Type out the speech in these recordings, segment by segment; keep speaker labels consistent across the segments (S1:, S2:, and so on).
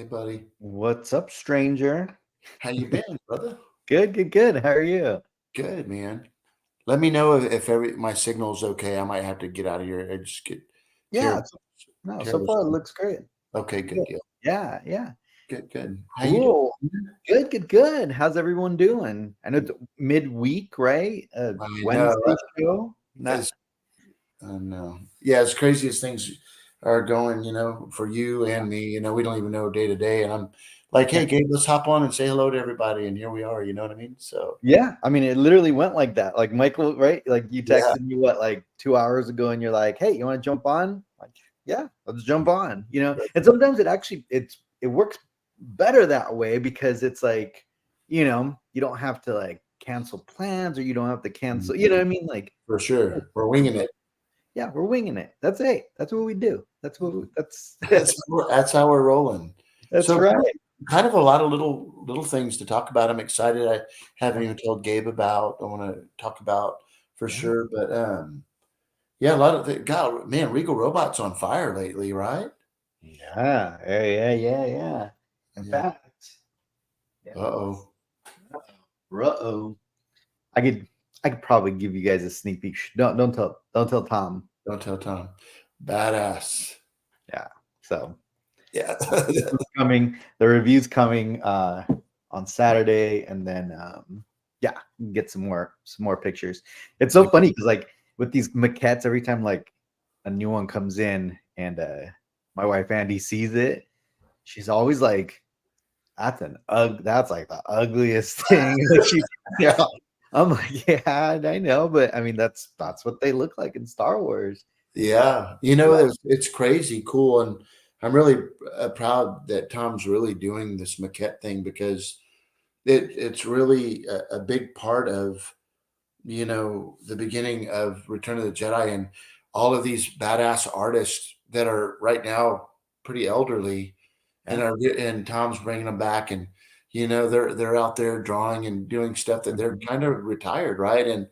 S1: buddy.
S2: What's up, stranger?
S1: How you been, brother?
S2: Good. How are you?
S1: Good, man. Let me know if my signal's okay. I might have to get out of here. I just get
S2: Yeah,
S1: terrible.
S2: no, so
S1: Terrible.
S2: far it looks great.
S1: Okay, good.
S2: Yeah.
S1: Good. How you
S2: Cool.
S1: doing?
S2: Good. How's everyone doing? I know it's midweek, right?
S1: I know.
S2: Wednesday show. Not
S1: As I know. Yeah, as crazy as things are going, for you and me, we don't even know day to day. And I'm like,
S2: yeah.
S1: hey, Gabe, let's hop on and say hello to everybody. And here we are. You know what I mean? So
S2: Yeah, I mean, it literally went like that. Like Michael, right? Like you
S1: yeah,
S2: texted me like 2 hours ago, and you're like, "Hey, you want to jump on?" Like, yeah, let's jump on. And sometimes it works better that way because it's like, you don't have to like cancel plans or you don't have to cancel. You know what I mean? Like,
S1: for sure. We're winging it.
S2: yeah, we're winging it. That's it. That's what we do. That's
S1: That's how we're rolling.
S2: that's
S1: So
S2: right.
S1: kind of a lot of little things to talk about. I'm excited. I haven't even told Gabe about. I want to talk about for
S2: Yeah.
S1: sure. But yeah, a lot of God, man, Regal Robot's on fire lately, right?
S2: Yeah. In
S1: Yeah.
S2: fact, yeah.
S1: Uh-oh.
S2: Uh-oh. I could I could probably give you guys a sneak peek. Don't tell Tom.
S1: Don't tell Tom. Badass.
S2: Yeah. So
S1: Yeah.
S2: coming. The review's coming on Saturday, and then yeah, get some more pictures. It's so funny because like with these maquettes, every time like a new one comes in, and my wife Andy sees it, she's always like, that's like the ugliest thing. Yeah. I'm like, yeah, I know, but I mean that's what they look like in Star Wars.
S1: Yeah. It's crazy cool. And I'm really proud that Tom's really doing this maquette thing because it's really a big part of the beginning of Return of the Jedi and all of these badass artists that are right now pretty elderly and Tom's bringing them back and they're out there drawing and doing stuff that they're kind of retired, right? And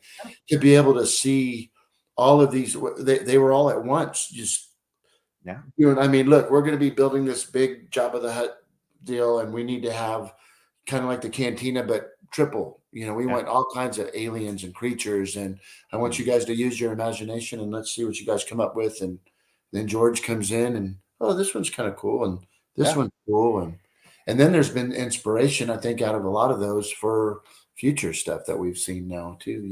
S1: to be able to see all of these, they were all at once, just
S2: Yeah.
S1: I mean, look, we're going to be building this big Jabba the Hutt deal, and we need to have kind of like the cantina, but triple. We want all kinds of aliens and creatures, and I want you guys to use your imagination and let's see what you guys come up with. And then George comes in, and oh, this one's kind of cool, and this one's cool, and then there's been inspiration, I think, out of a lot of those for future stuff that we've seen now too.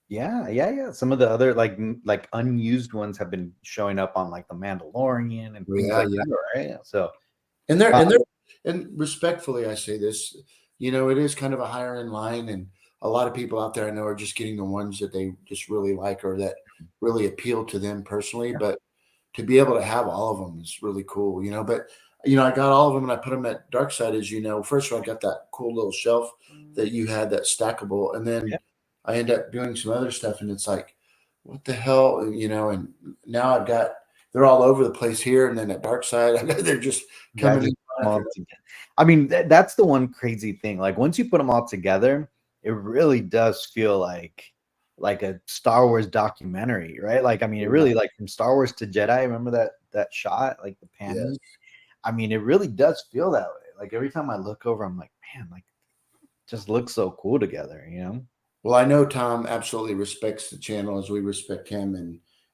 S2: Yeah. Some of the other like unused ones have been showing up on like the Mandalorian and things like that, right? So
S1: And and respectfully, I say this, it is kind of a higher end line, and a lot of people out there I know are just getting the ones that they just really like or that really appeal to them personally. But to be able to have all of them is really cool, But I got all of them and I put them at Dark Side, as you know. First of all, I got that cool little shelf that you had that's stackable, and then I end up doing some other stuff, and it's like, what the hell, And now I've got they're all over the place here, and then at Dark Side, they're just coming in.
S2: I mean, that's the one crazy thing. Like once you put them all together, it really does feel like a Star Wars documentary, right? Like, I mean, it really like from Star Wars to Jedi. Remember that shot, like the panning?
S1: Yes.
S2: I mean, it really does feel that way. Like every time I look over, I'm like, man, like just looks so cool together,
S1: Well, I know Tom absolutely respects the channel as we respect him,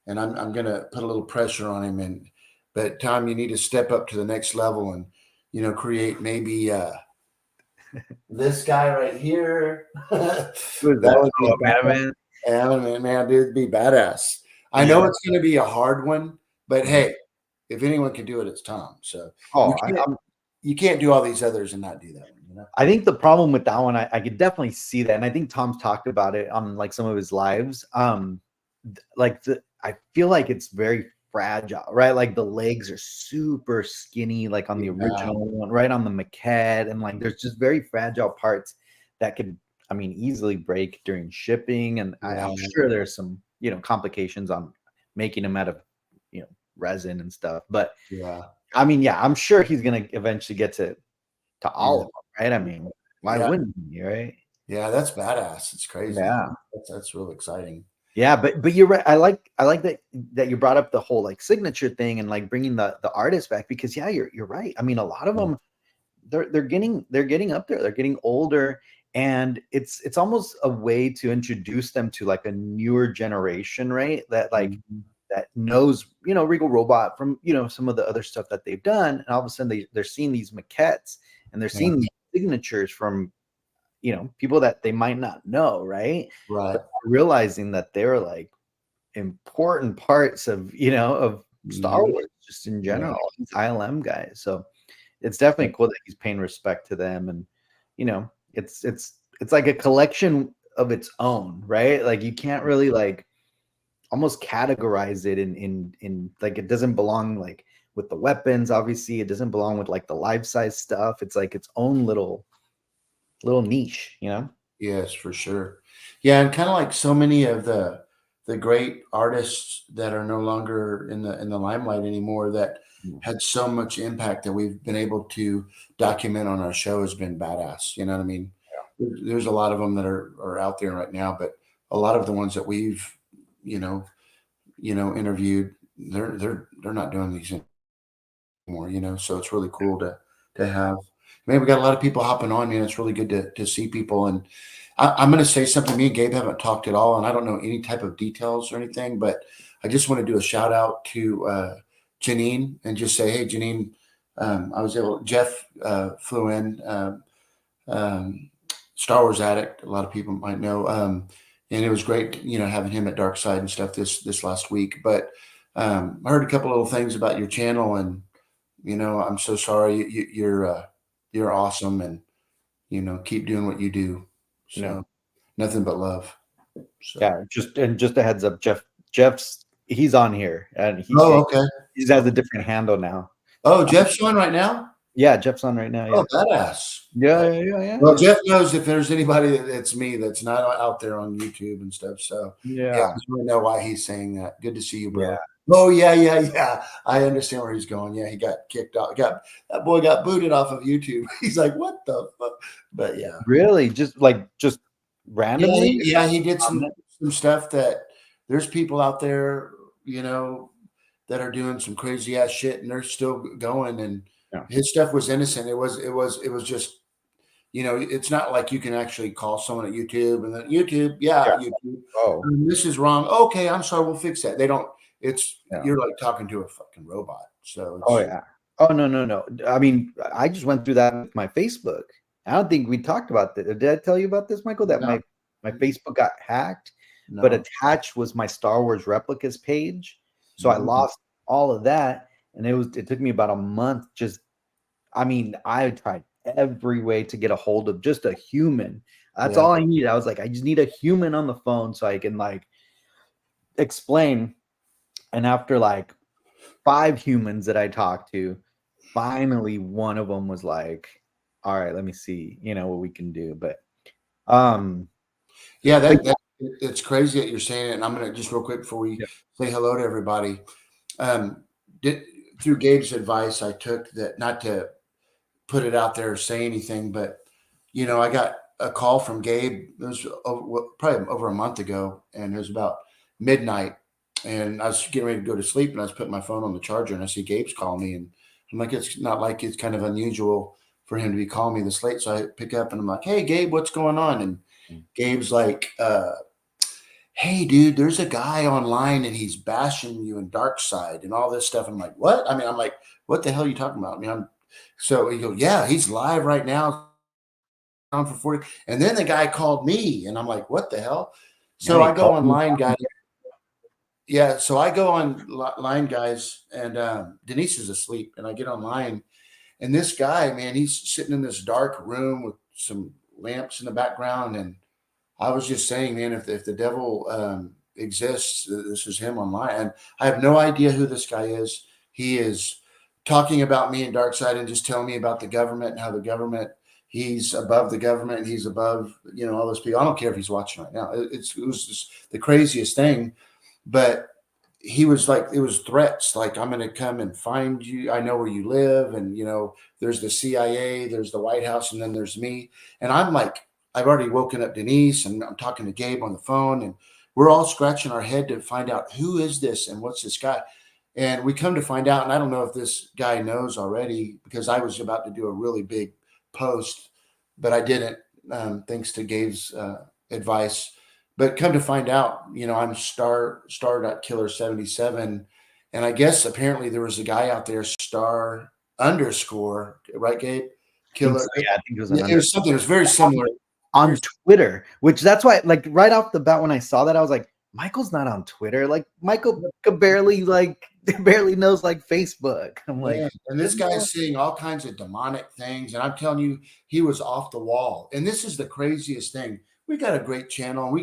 S1: and I'm gonna put a little pressure on him. But Tom, you need to step up to the next level and create maybe this guy right here. That would be man, dude, it'd be badass. I know it's gonna be a hard one, but hey, if anyone can do it, it's Tom. So you can't do all these others and not do that one.
S2: I think the problem with that one, I could definitely see that, and I think Tom's talked about it on like some of his lives. I feel like it's very fragile, right? Like the legs are super skinny, like on the original one, right on the maquette, and like there's just very fragile parts that could, I mean, easily break during shipping, and I'm sure there's some complications on making them out of resin and stuff. But I mean, I'm sure he's gonna eventually get to all of them, right? I mean, why wouldn't he, right?
S1: Yeah, that's badass. It's crazy.
S2: Yeah,
S1: that's real exciting.
S2: Yeah, but you're right. I like that you brought up the whole like signature thing and like bringing the artist back because you're right. I mean, a lot of them they're getting up there. They're getting older, and it's almost a way to introduce them to like a newer generation, right? That like
S1: Mhm.
S2: that knows, Regal Robot from, some of the other stuff that they've done, and all of a sudden they're seeing these maquettes and they're
S1: Yeah,
S2: seeing these signatures from, people that they might not know, right?
S1: right.
S2: But realizing that they're like important parts of, of Star
S1: Mhm.
S2: Wars just in
S1: Right.
S2: general, these ILM guys. So it's definitely cool that he's paying respect to them, and it's like a collection of its own, right? Like you can't really like almost categorize it in like it doesn't belong like with the weapons. Obviously it doesn't belong with like the life size stuff. It's like its own little niche.
S1: Yes, for sure. Yeah, and kind of like so many of the great artists that are no longer in the limelight anymore that
S2: Mm.
S1: had so much impact that we've been able to document on our show has been badass. You know what I mean? There's a lot of them that are out there right now, but a lot of the ones that we've you know interviewed, they're not doing these anymore. So it's really cool to have. Man, we got a lot of people hopping on, man. It's really good to see people. And I'm going to say something. Me and Gabe haven't talked at all, and I don't know any type of details or anything, but I just want to do a shout out to Janine and just say, hey, Janine, Jeff flew in, Star Wars addict. A lot of people might know, and it was great, having him at Dark Side and stuff this last week. But I heard a couple little things about your channel, and I'm so sorry. You're awesome, and keep doing what you do.
S2: No.
S1: So nothing but love. So.
S2: Yeah, just a heads up, Jeff's he's on here, and
S1: Oh, okay.
S2: he has a different handle now.
S1: Oh, Jeff's on right now.
S2: Yeah, Jeff's on right now.
S1: Oh,
S2: Yeah.
S1: badass.
S2: Yeah, yeah, yeah, yeah,
S1: Well,
S2: yeah.
S1: Jeff knows if there's anybody that's me that's not out there on YouTube and stuff. So yeah, I
S2: Yeah.
S1: just want to know why he's saying that. Good to see you,
S2: Yeah.
S1: bro. Oh yeah, yeah, yeah. I understand where he's going. Yeah, he got kicked out. That boy got booted off of YouTube. He's like, what the fuck? But yeah.
S2: Really? Just randomly?
S1: Yeah, he did some
S2: Comment?
S1: stuff that there's people out there, you know, that are doing some crazy ass shit and they're still going and
S2: Yeah.
S1: his stuff was innocent. It was just, it's not like you can actually call someone at YouTube and then YouTube,
S2: Yeah.
S1: yeah, YouTube,
S2: Oh,
S1: this is wrong. Okay, I'm sorry, we'll fix that. They don't,
S2: yeah.
S1: you're like talking to a fucking robot. So
S2: Oh,
S1: it's
S2: yeah. Oh, no, no, no. I mean, I just went through that with my Facebook. I don't think we talked about that. Did I tell you about this, Michael? That
S1: no,
S2: my Facebook got hacked, but
S1: no.
S2: attached was my Star Wars replicas page. So I
S1: Mhm.
S2: lost all of that, and it took me about a month. Just, I mean, I tried every way to get a hold of just a human. That's
S1: Yeah,
S2: all I needed. I was like, I just need a human on the phone so I can like explain. And after like 5 humans that I talked to, finally one of them was like, all right, let me see, what we can do. Um,
S1: yeah.
S2: but
S1: It's crazy that you're saying it. And I'm gonna just real quick before we
S2: yeah,
S1: say hello to everybody. Um, did, through Gabe's advice, I took that not to put it out there or say anything, but I got a call from Gabe. It was probably over a month ago, and it was about midnight, and I was getting ready to go to sleep, and I was putting my phone on the charger, and I see Gabe's calling me, and I'm like, it's not like it's kind of unusual for him to be calling me this late, so I pick up, and I'm like, hey, Gabe, what's going on? And Gabe's like, hey, dude, there's a guy online and he's bashing you in Dark Side and all this stuff. I'm like, what? I mean, I'm like, what the hell are you talking about? I mean, so he goes, yeah, he's live right now on for 40. And then the guy called me and I'm like, what the hell?
S2: yeah,
S1: So
S2: he
S1: I go
S2: called me.
S1: online, guys. Yeah. So I go online, guys, and Denise is asleep and I get online and this guy, man, he's sitting in this dark room with some lamps in the background. And I was just saying, man, if the devil exists, this is him online, and I have no idea who this guy is. He is talking about me and Darkseid and just telling me about the government and how the government, he's above the government, and he's above all those people. I don't care if he's watching right now. It was just the craziest thing, but he was like, it was threats like, I'm going to come and find you. I know where you live. And, there's the CIA, there's the White House, and then there's me. And I'm like, I've already woken up Denise and I'm talking to Gabe on the phone and we're all scratching our head to find out who is this and what's this guy. And we come to find out, and I don't know if this guy knows already because I was about to do a really big post, but I didn't, thanks to Gabe's advice. But come to find out, I'm star.killer 77, and I guess apparently there was a guy out there, star underscore, right, Gabe?
S2: I think
S1: Killer.
S2: so. Yeah, I think it was
S1: Yeah, it was something. It was very similar.
S2: on Twitter, which that's why, like, right off the bat when I saw that, I was like, Michael's not on Twitter. Like, Michael could barely knows like Facebook. I'm like,
S1: Yeah, and this guy's saying all kinds of demonic things, and I'm telling you, he was off the wall. And this is the craziest thing. We got a great channel.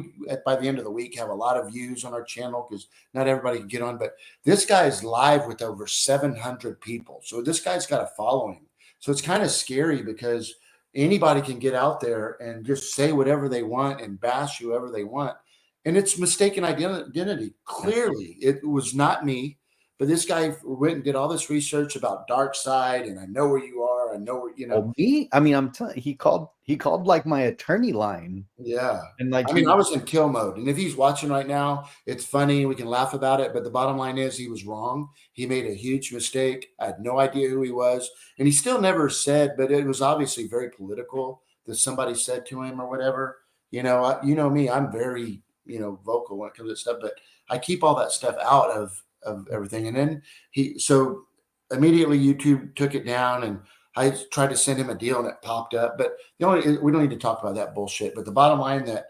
S1: By the end of the week, have a lot of views on our channel because not everybody can get on. But this guy's live with over 700 people. So this guy's got a following. So it's kind of scary because anybody can get out there and just say whatever they want and bash whoever they want. And it's mistaken identity. Clearly, it was not me. But this guy went and did all this research about dark side, and I know where you are. I know where
S2: well, me. I mean, I'm telling. He called like my attorney line.
S1: Yeah,
S2: and like,
S1: I mean, I was in kill mode, and if he's watching right now, it's funny. We can laugh about it, but the bottom line is he was wrong. He made a huge mistake. I had no idea who he was, and he still never said. But it was obviously very political that somebody said to him or whatever. You know me. I'm very vocal when it comes to stuff, but I keep all that stuff out of everything. And then so immediately YouTube took it down, and I tried to send him a deal and it popped up. But we don't need to talk about that bullshit. But the bottom line that,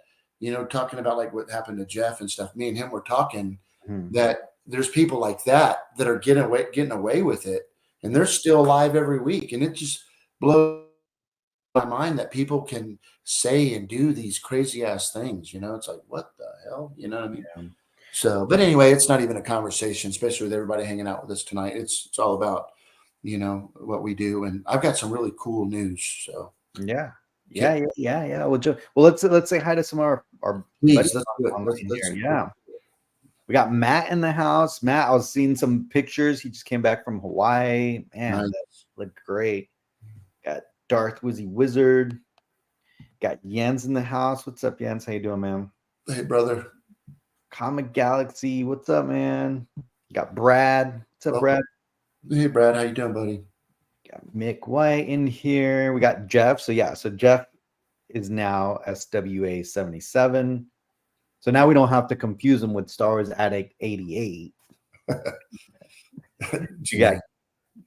S1: talking about like what happened to Jeff and stuff, me and him were talking that there's people like that are getting away with it, and they're still alive every week. And it just blows my mind that people can say and do these crazy ass things. It's like, what the hell? You know what I mean?
S2: Yeah.
S1: So, but anyway, it's not even a conversation, especially with everybody hanging out with us tonight. It's all about, what we do. And I've got some really cool news. So
S2: yeah. Well, let's say hi to some of our
S1: please,
S2: buddies
S1: let's do it.
S2: online
S1: Let's
S2: here. Yeah. We got Matt in the house. Matt, I was seeing some pictures. He just came back from Hawaii. Man,
S1: Nice.
S2: that looked great. Got Darth Wizard. Got Jens in the house. What's up, Jens? How you doing, man?
S1: Hey, brother.
S2: Comic Galaxy. What's up, man? Got Brad. What's up, Brad?
S1: Hey, Brad. How you doing, buddy?
S2: Got Mick White in here. We got Jeff. So Jeff is now SWA 77. So now we don't have to confuse him with Star Wars Addict 88. You got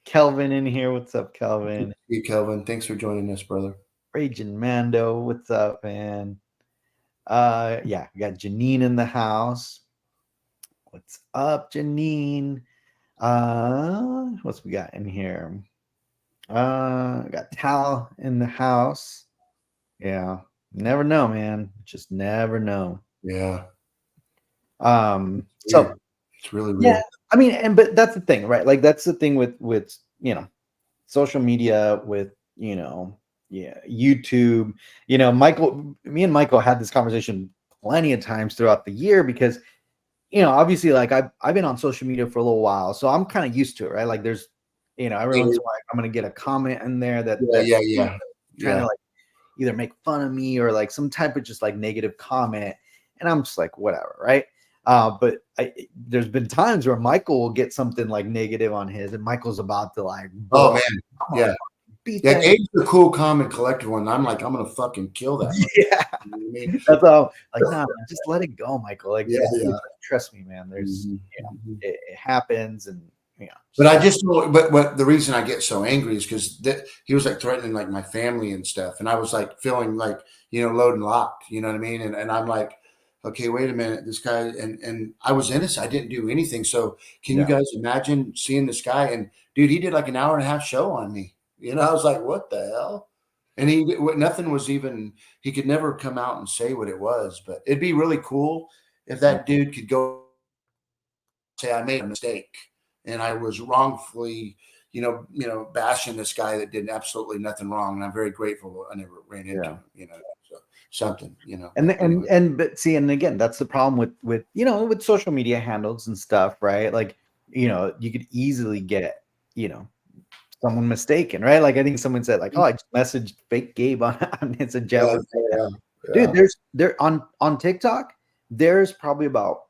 S2: Kelvin in here. What's up, Kelvin?
S1: Hey, Kelvin. Thanks for joining us, brother.
S2: Raging Mando. What's up, man? Yeah, we got Janine in the house. What's up, Janine? What's we got in here? Got Tal in the house. Yeah, never know, man. Just never know.
S1: Yeah.
S2: So
S1: it's really weird.
S2: Yeah, I mean, but that's the thing, right? Like, that's the thing with social media, with YouTube. Me and Michael had this conversation plenty of times throughout the year because obviously, like, I've been on social media for a little while, so I'm kind of used to it, right? Like, there's every once in a while I'm gonna get a comment in there that's trying to like either make fun of me or like some type of just like negative comment, and I'm just like, whatever, right? But there's been times where Michael will get something like negative on his, and Michael's about to like,
S1: oh man, yeah, Gabe's the cool, calm, and collected one. I'm like, I'm gonna fucking kill that.
S2: Yeah,
S1: you know what I mean?
S2: That's all. Like, nah, man, just let it go, Michael. Like,
S1: yeah.
S2: Trust me, man. There's, it happens, and
S1: But I just, but the reason I get so angry is because he was like threatening like my family and stuff, and I was like feeling like load and locked. You know what I mean? And I'm like, okay, wait a minute, this guy, and I was innocent. I didn't do anything. So can you guys imagine seeing this guy? And dude, he did like an hour and a half show on me. I was like, what the hell? And nothing was even, he could never come out and say what it was, but it'd be really cool if that dude could go say, I made a mistake and I was wrongfully, bashing this guy that did absolutely nothing wrong. And I'm very grateful I never ran into him, so something,
S2: but see, and again, that's the problem with social media handles and stuff, right? Like, you could easily get, someone mistaken, right? Like, I think someone said like, oh, I just messaged fake Gabe on it's a Jeff. Dude, there on TikTok, there's probably about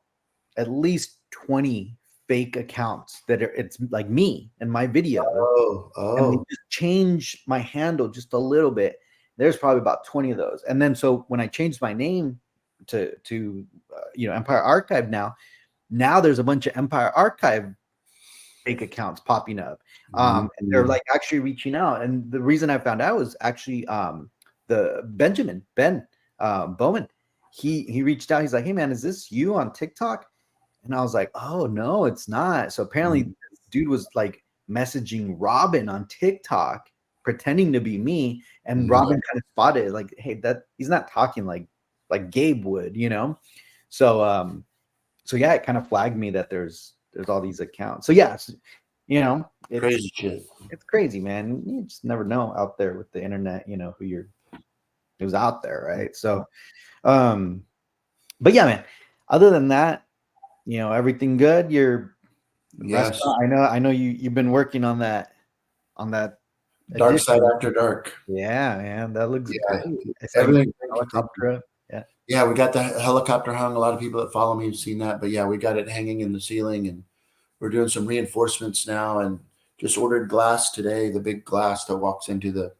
S2: at least 20 fake accounts that it's like me and my video,
S1: Oh,
S2: and they
S1: oh.
S2: just change my handle just a little bit. There's probably about 20 of those. And then so when I changed my name to Empire Archive now there's a bunch of Empire Archive fake accounts popping up. And they're
S1: Mhm.
S2: like actually reaching out. And the reason I found out was actually the Ben Bowman. He reached out. He's like, "Hey man, is this you on TikTok?" And I was like, "Oh no, it's not." So apparently,
S1: Mhm.
S2: this dude was like messaging Robin on TikTok, pretending to be me, and
S1: Mhm.
S2: Robin kind of spotted it, like, "Hey, that he's not talking like Gabe would, you know." So so yeah, it kind of flagged me that there's all these accounts. So yeah, you know,
S1: Crazy shit.
S2: it's crazy, man. You just never know out there with the internet, who's out there, right? So um, but yeah, man. Other than that, everything good. You're
S1: Yes.
S2: restaurant. I know you've been working on that
S1: Dark Side
S2: addition.
S1: After Dark.
S2: Yeah, man, that looks
S1: Yeah.
S2: great. I saw you
S1: Everything.
S2: put the
S1: Thank you. Thank you.
S2: helicopter up. Yeah.
S1: Yeah, we got the helicopter hung. A lot of people that follow me have seen that, but yeah, we got it hanging in the ceiling, and we're doing some reinforcements now, and just ordered glass today. The big glass that walks into the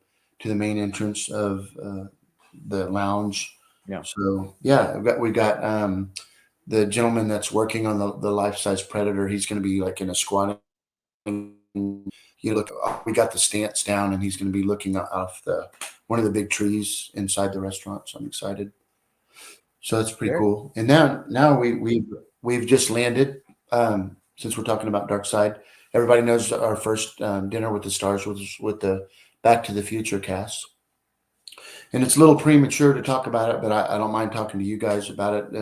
S1: main entrance of the lounge.
S2: Yeah.
S1: So yeah, we got the gentleman that's working on the life size Predator. He's going to be like in a squatting. Look, we got the stance down, and he's going to be looking off the one of the big trees inside the restaurant. So I'm excited. So that's pretty
S2: Very
S1: cool. And now we've just landed. Since we're talking about Dark Side, everybody knows our first dinner with the stars was with the Back to the Future cast, and it's a little premature to talk about it, but I don't mind talking to you guys about it.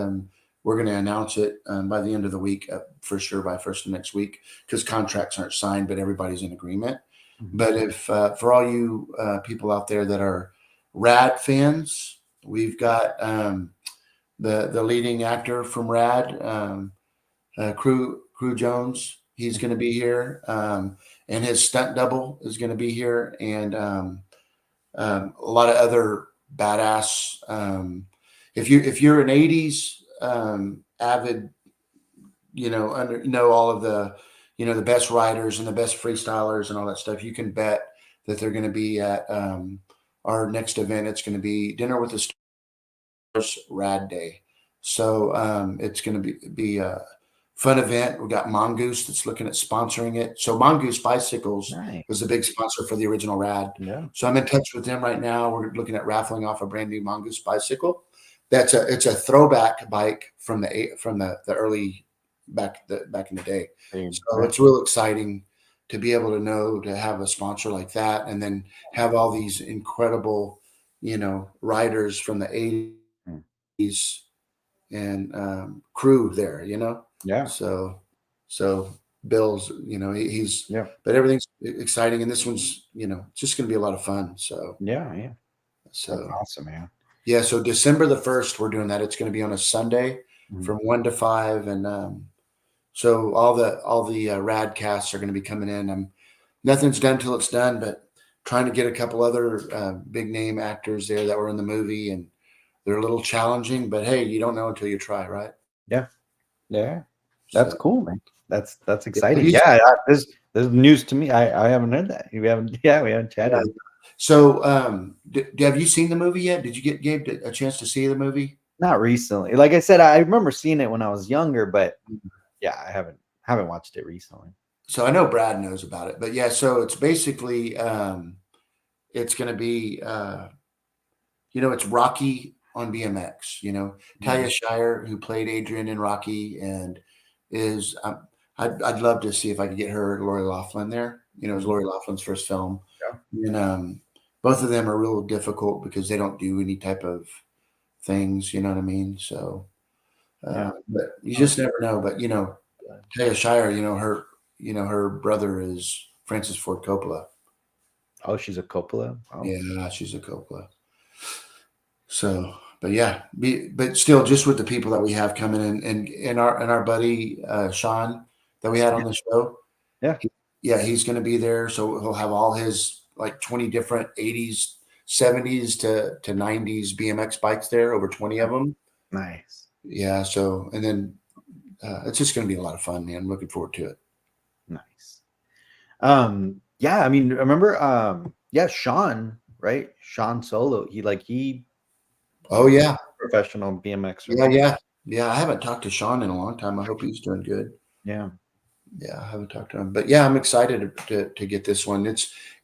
S1: We're going to announce it by the end of the week, for sure, by first of next week, because contracts aren't signed, but everybody's in agreement.
S2: Mhm.
S1: But if for all you people out there that are Rad fans, we've got the leading actor from Rad, Crew Jones. He's going to be here, and his stunt double is going to be here, and a lot of other badass. If you're an '80s avid, know all of the the best riders and the best freestylers and all that stuff, you can bet that they're going to be at our next event. It's going to be Dinner with the Rad Day. So it's going to be a fun event. We got Mongoose that's looking at sponsoring it. So Mongoose Bicycles
S2: Nice.
S1: was a big sponsor for the original Rad.
S2: Yeah.
S1: So I'm in touch with them right now. We're looking at raffling off a brand new Mongoose bicycle. It's a throwback bike from the early back in the day. So
S2: Right.
S1: it's real exciting to be able to have a sponsor like that, and then have all these incredible riders from the '80s
S2: Mm.
S1: and crew there,
S2: Yeah.
S1: so so Bill's, he's,
S2: Yeah.
S1: but everything's exciting, and this one's, it's just going to be a lot of fun. So
S2: Yeah. Yeah. That's
S1: so
S2: awesome, man.
S1: yeah, so December the 1st we're doing that. It's going to be on a Sunday
S2: Mhm.
S1: from 1 to 5, and so all the rad casts are going to be coming in. Nothing's done till it's done, but trying to get a couple other big name actors there that were in the movie, and they're a little challenging, but hey, you don't know until you try, right?
S2: Yeah. Yeah. That's
S1: So,
S2: cool, man. That's
S1: yeah, have
S2: exciting.
S1: you,
S2: Yeah. This is news to me. I haven't heard that. We haven't. Yeah. We haven't
S1: yeah.
S2: chatted.
S1: So, have you seen the movie yet? Did you get Gabe a chance to see the movie?
S2: Not recently. Like I said, I remember seeing it when I was younger, but yeah, I haven't watched it recently.
S1: So I know Brad knows about it, but yeah. So it's basically, it's going to be, it's Rocky on BMX. Talia
S2: Mhm.
S1: Shire, who played Adrian in Rocky, and is, I'd love to see if I could get her, Lori Loughlin there. It was
S2: Mhm.
S1: Lori Loughlin's first film,
S2: Yeah.
S1: and both of them are real difficult because they don't do any type of things. You know what I mean? So,
S2: Yeah.
S1: but you
S2: Oh,
S1: just never know. But Talia Shire, her brother is Francis Ford Coppola.
S2: oh, she's a Coppola. Oh,
S1: Yeah, she's a Coppola. So, but yeah, but still, just with the people that we have coming in, and our buddy Sean that we had
S2: yeah.
S1: on the show,
S2: Yeah.
S1: yeah, he's going to be there. So he'll have all his like 20 different '80s, '70s to '90s BMX bikes there, over 20 of them.
S2: Nice.
S1: Yeah. So, and then it's just going to be a lot of fun, man. I'm looking forward to it.
S2: Nice. Yeah, I mean, remember, yeah, Sean, right? Sean Solo. He
S1: Oh
S2: was a
S1: yeah,
S2: professional BMXer.
S1: yeah. I haven't talked to Sean in a long time. I hope he's doing good.
S2: Yeah.
S1: Yeah, I haven't talked to him, but yeah, I'm excited to get this one.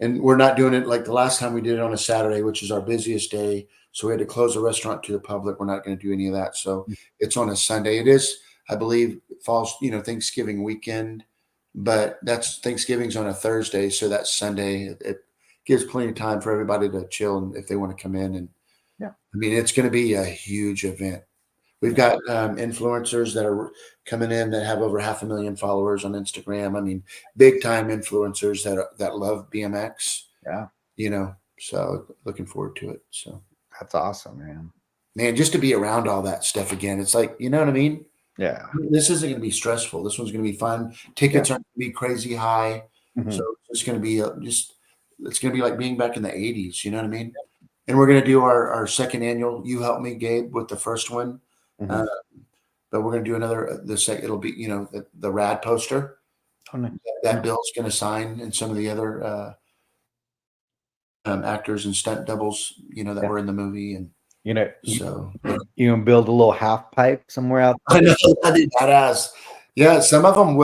S1: And we're not doing it like the last time we did it on a Saturday, which is our busiest day. So we had to close the restaurant to the public. We're not going to do any of that. So it's on a Sunday. It is, I believe, falls, Thanksgiving weekend, but that's Thanksgiving's on a Thursday. So that's Sunday. It gives plenty of time for everybody to chill and if they want to come in. And
S2: Yeah.
S1: I mean, it's going to be a huge event. We've
S2: Yeah.
S1: got influencers that are coming in that have over 500,000 followers on Instagram. I mean, big time influencers that love BMX.
S2: Yeah.
S1: So looking forward to it. So,
S2: That's awesome, man.
S1: man, just to be around all that stuff again, it's like, you know what I mean?
S2: Yeah.
S1: This isn't going to be stressful. This one's going to be fun.
S2: Yeah.
S1: Tickets aren't going to be crazy high.
S2: Mhm.
S1: So it's going to be it's going to be like being back in the 80s. You know what I mean? And we're going to do our second annual. You helped me, Gabe, with the first one.
S2: Mhm.
S1: Uh, but we're going to do another. It'll be the rad poster
S2: Oh, nice.
S1: that Bill's going to sign, and some of the other actors and stunt doubles, that
S2: Yeah.
S1: were in the movie, and
S2: You know,
S1: so
S2: you can build a little half pipe somewhere out
S1: I
S2: there.
S1: know that'd be badass. Yeah, some of them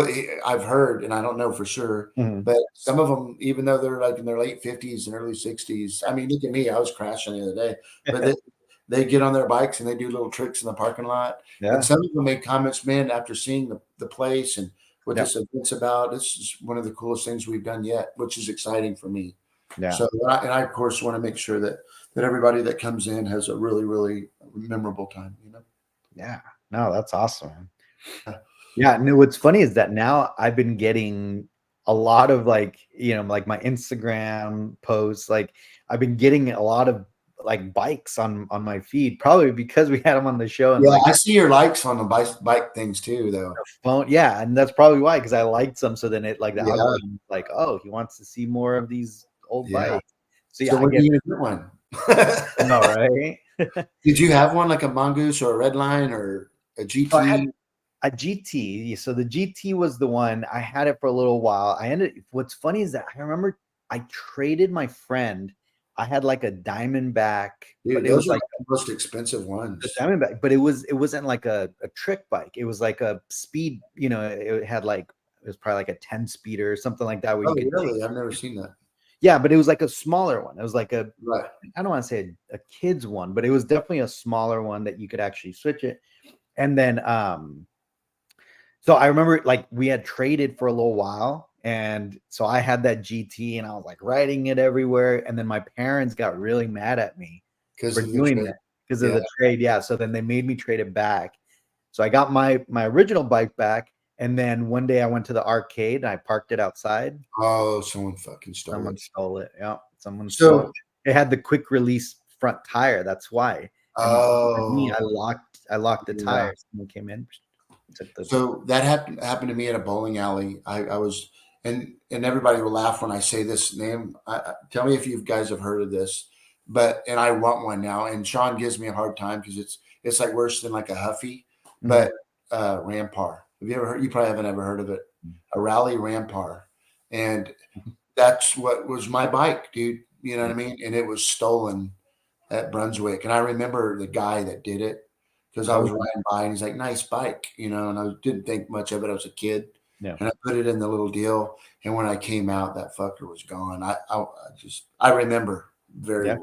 S1: I've heard, and I don't know for sure,
S2: Mhm.
S1: but some of them, even though they're like in their late 50s and early 60s, I mean, look at me, I was crashing the other day, but they get on their bikes and they do little tricks in the parking lot, and
S2: Yeah.
S1: some of them make comments, man, after seeing the place and what
S2: Yeah.
S1: this event's about. This is one of the coolest things we've done yet, which is exciting for me.
S2: Yeah.
S1: So, and I of course want to make sure that everybody that comes in has a really, really memorable time.
S2: Yeah. No, that's awesome, man.
S1: Yeah.
S2: Yeah, no, what's funny is that now I've been getting a lot of like my Instagram posts, like I've been getting a lot of like bikes on my feed, probably because we had them on the show and
S1: Yeah,
S2: like
S1: I see your likes on the bike things too, though.
S2: phone. Yeah, and that's probably why, because I liked some. So then it like the
S1: Yeah,
S2: algorithm like, oh, he wants to see more of these old
S1: yeah.
S2: bikes. So
S1: So
S2: yeah, I
S1: when are
S2: get
S1: you gonna get one?
S2: no, right?
S1: Did you have one like a Mongoose or a Red Line or a
S2: So I had
S1: GT?
S2: a GT. So the GT was the one. I had it for a little while. What's funny is that I remember I traded my friend. I had like a Diamondback, but
S1: Dude,
S2: it
S1: those
S2: was
S1: are
S2: like
S1: like the most expensive
S2: the
S1: ones.
S2: Diamondback, but it wasn't like a trick bike. It was like a speed, it had like it was probably like a 10 speeder or something like that where
S1: Oh,
S2: you could
S1: really? I've never seen that.
S2: yeah, but it was like a smaller one. It was like
S1: Right.
S2: I don't want to say a kid's one, but it was definitely a smaller one that you could actually switch it. And then so I remember like we had traded for a little while. And so I had that GT and I was like riding it everywhere. And then my parents got really mad at me
S1: Because
S2: for
S1: of the
S2: doing
S1: trade.
S2: that because of
S1: Yeah.
S2: the trade. Yeah. So then they made me trade it back. So I got my original bike back. And then one day I went to the arcade and I parked it outside.
S1: Oh, someone fucking stole
S2: Someone
S1: it.
S2: stole it. Yeah. Someone stole it.
S1: So,
S2: It had the quick release front tire. That's why. And for me,
S1: oh,
S2: I locked the
S1: yeah.
S2: tire. Someone came in, took the
S1: So that happened to me at a bowling alley. I was, and everybody will laugh when I say this name. Tell me if you guys have heard of this, and I want one now. And Sean gives me a hard time because it's like worse than like a Huffy,
S2: Mhm.
S1: but Rampar. Have you ever heard? You probably haven't ever heard of it. A Rally Rampar, and that's what was my bike, dude. You know what I mean? And it was stolen at Brunswick. And I remember the guy that did it because I
S2: Oh,
S1: was riding by and he's like, nice bike, and I didn't think much of it. I was a kid
S2: yeah.
S1: and I put it in the little deal. And when I came out, that fucker was gone. I remember very,
S2: Yeah.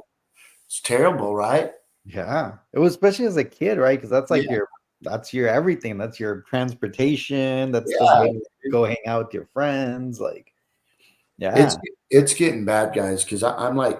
S1: it's terrible, right?
S2: Yeah. It was especially as a kid, right? Because that's like
S1: Yeah.
S2: that's your everything. That's your transportation. That's the
S1: Yeah.
S2: way to go hang out with your friends. Like,
S1: It's,
S2: yeah.
S1: it's getting bad, guys. Cause I'm like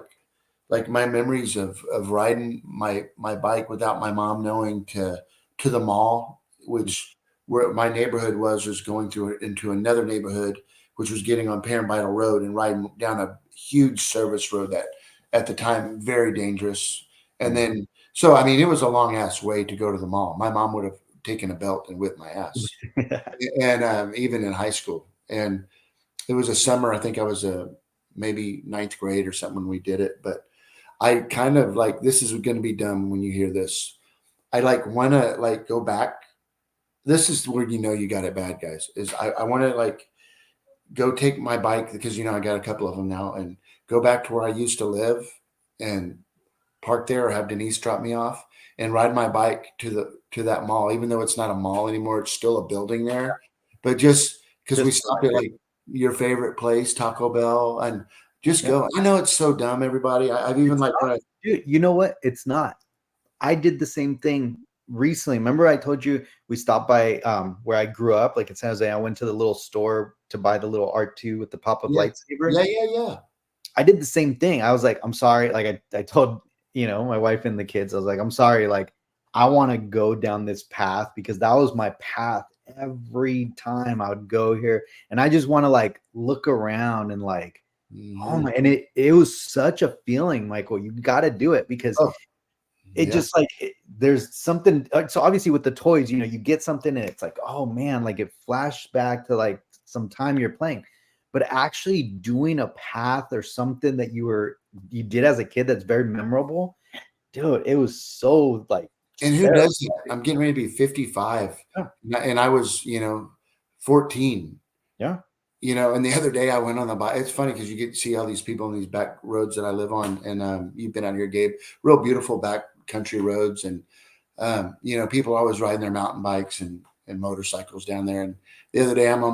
S1: my memories of riding my bike without my mom knowing to the mall, which where my neighborhood was going through into another neighborhood, which was getting on Parent Vital Road and riding down a huge service road that at the time very dangerous. And
S2: Mm.
S1: then so I mean it was a long ass way to go to the mall. My mom would have taken a belt and whipped my ass, and even in high school. And it was a summer. I think I was maybe ninth grade or something when we did it, but I kind of like this is going to be dumb when you hear this. I like want to like go back this is where you know you got it bad, guys. Is I want to like go take my bike because I got a couple of them now and go back to where I used to live and park there or have Denise drop me off and ride my bike to that mall, even though it's not a mall anymore, it's still a building there. But just because we
S2: Just
S1: stopped at like your favorite place, Taco Bell, and just
S2: yeah.
S1: go. I know it's so dumb, everybody. I've even
S2: It's
S1: like
S2: not,
S1: when I
S2: dude, you know what? It's not. I did the same thing recently. Remember I told you we stopped by where I grew up, like in San Jose. I went to the little store to buy the little R2 with the pop-up
S1: yeah
S2: lightsaber.
S1: yeah.
S2: I did the same thing. I was like, I'm sorry. Like I told, my wife and the kids, I was like, I'm sorry. Like, I want to go down this path because that was my path every time I would go here. And I just want to like look around and like, oh
S1: Mhm.
S2: my, and it was such a feeling, Michael. You got to do it because
S1: Oh
S2: it
S1: yeah.
S2: just like there's something. So obviously with the toys, you get something and it's like, oh man, like it flashed back to like some time you're playing, but actually doing a path or something that you did as a kid that's very memorable, dude. It was so like
S1: And who does that? I'm getting ready to be 55,
S2: yeah,
S1: and I was 14.
S2: yeah,
S1: And the other day I went on the bike. It's funny because you get to see all these people on these back roads that I live on, and you've been out here, Gabe. Real beautiful back country roads, and people are always riding their mountain bikes and motorcycles down there. And the other day I'm on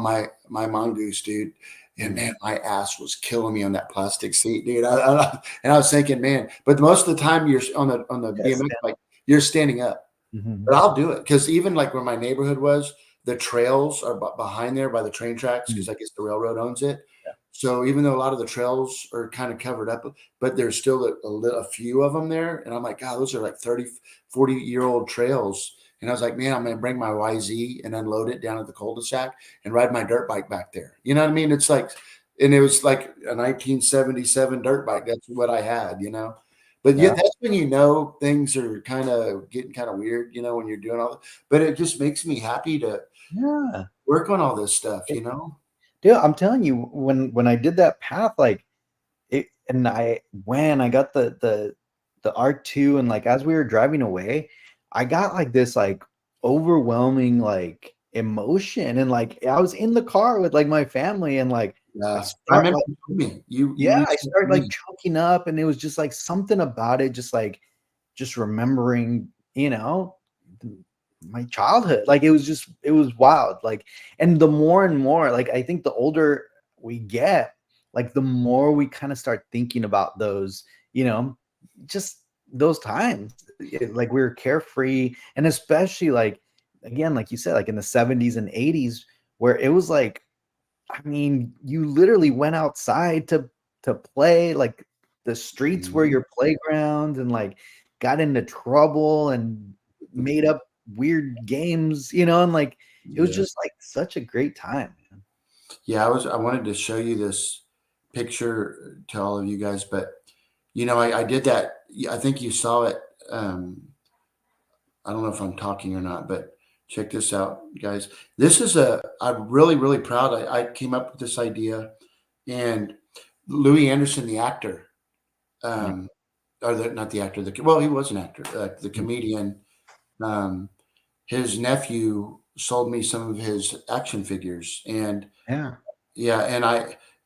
S1: my mongoose, dude, and man, my ass was killing me on that plastic seat, dude. And I was thinking, man, but most of the time you're on the
S2: yes,
S1: BMX bike, you're standing up.
S2: mm-hmm.
S1: But I'll do it because even like where my neighborhood was, the trails are behind there by the train tracks because I guess the railroad owns it.
S2: Yeah.
S1: So even though a lot of the trails are kind of covered up, but there's still a few of them there. And I'm like, God, those are like 30, 40-year-old trails. And I was like, man, I'm going to bring my YZ and unload it down at the cul-de-sac and ride my dirt bike back there. You know what I mean? It's like, and it was like a 1977 dirt bike. That's what I had. But yeah,
S2: Yeah,
S1: that's when things are kind of getting kind of weird, when you're doing all that. But it just makes me happy to
S2: yeah.
S1: work on all this stuff.
S2: Dude, I'm telling you, when I did that path, like it, and when I got the R2 and like as we were driving away, I got like this like overwhelming like emotion and like I was in the car with like my family and like I
S1: Yeah, I
S2: start
S1: remember
S2: like
S1: you told me you
S2: yeah, I
S1: reached out to
S2: started like
S1: me.
S2: choking up and it was just like something about it, just like just remembering, my childhood. Like it was wild. Like, and the more and more, like I think the older we get, like the more we kind of start thinking about those, just those times. Like we were carefree, and especially like again, like you said, like in the 70s and 80s, where it was like, I mean, you literally went outside to play, like the streets were
S1: Mhm.
S2: your playground and like got into trouble and made up weird games, and like it was
S1: Yeah.
S2: just like such a great time, man.
S1: Yeah, I wanted to show you this picture to all of you guys, but I did that. I think you saw it. Um, I don't know if I'm talking or not, but check this out, guys. I'm really, really proud. I came up with this idea, and Louis Anderson, the actor,
S2: Yeah.
S1: um, or not the actor, well, he was an actor, the
S2: Mm.
S1: comedian. Um, his nephew sold me some of his action figures, and
S2: Yeah.
S1: yeah,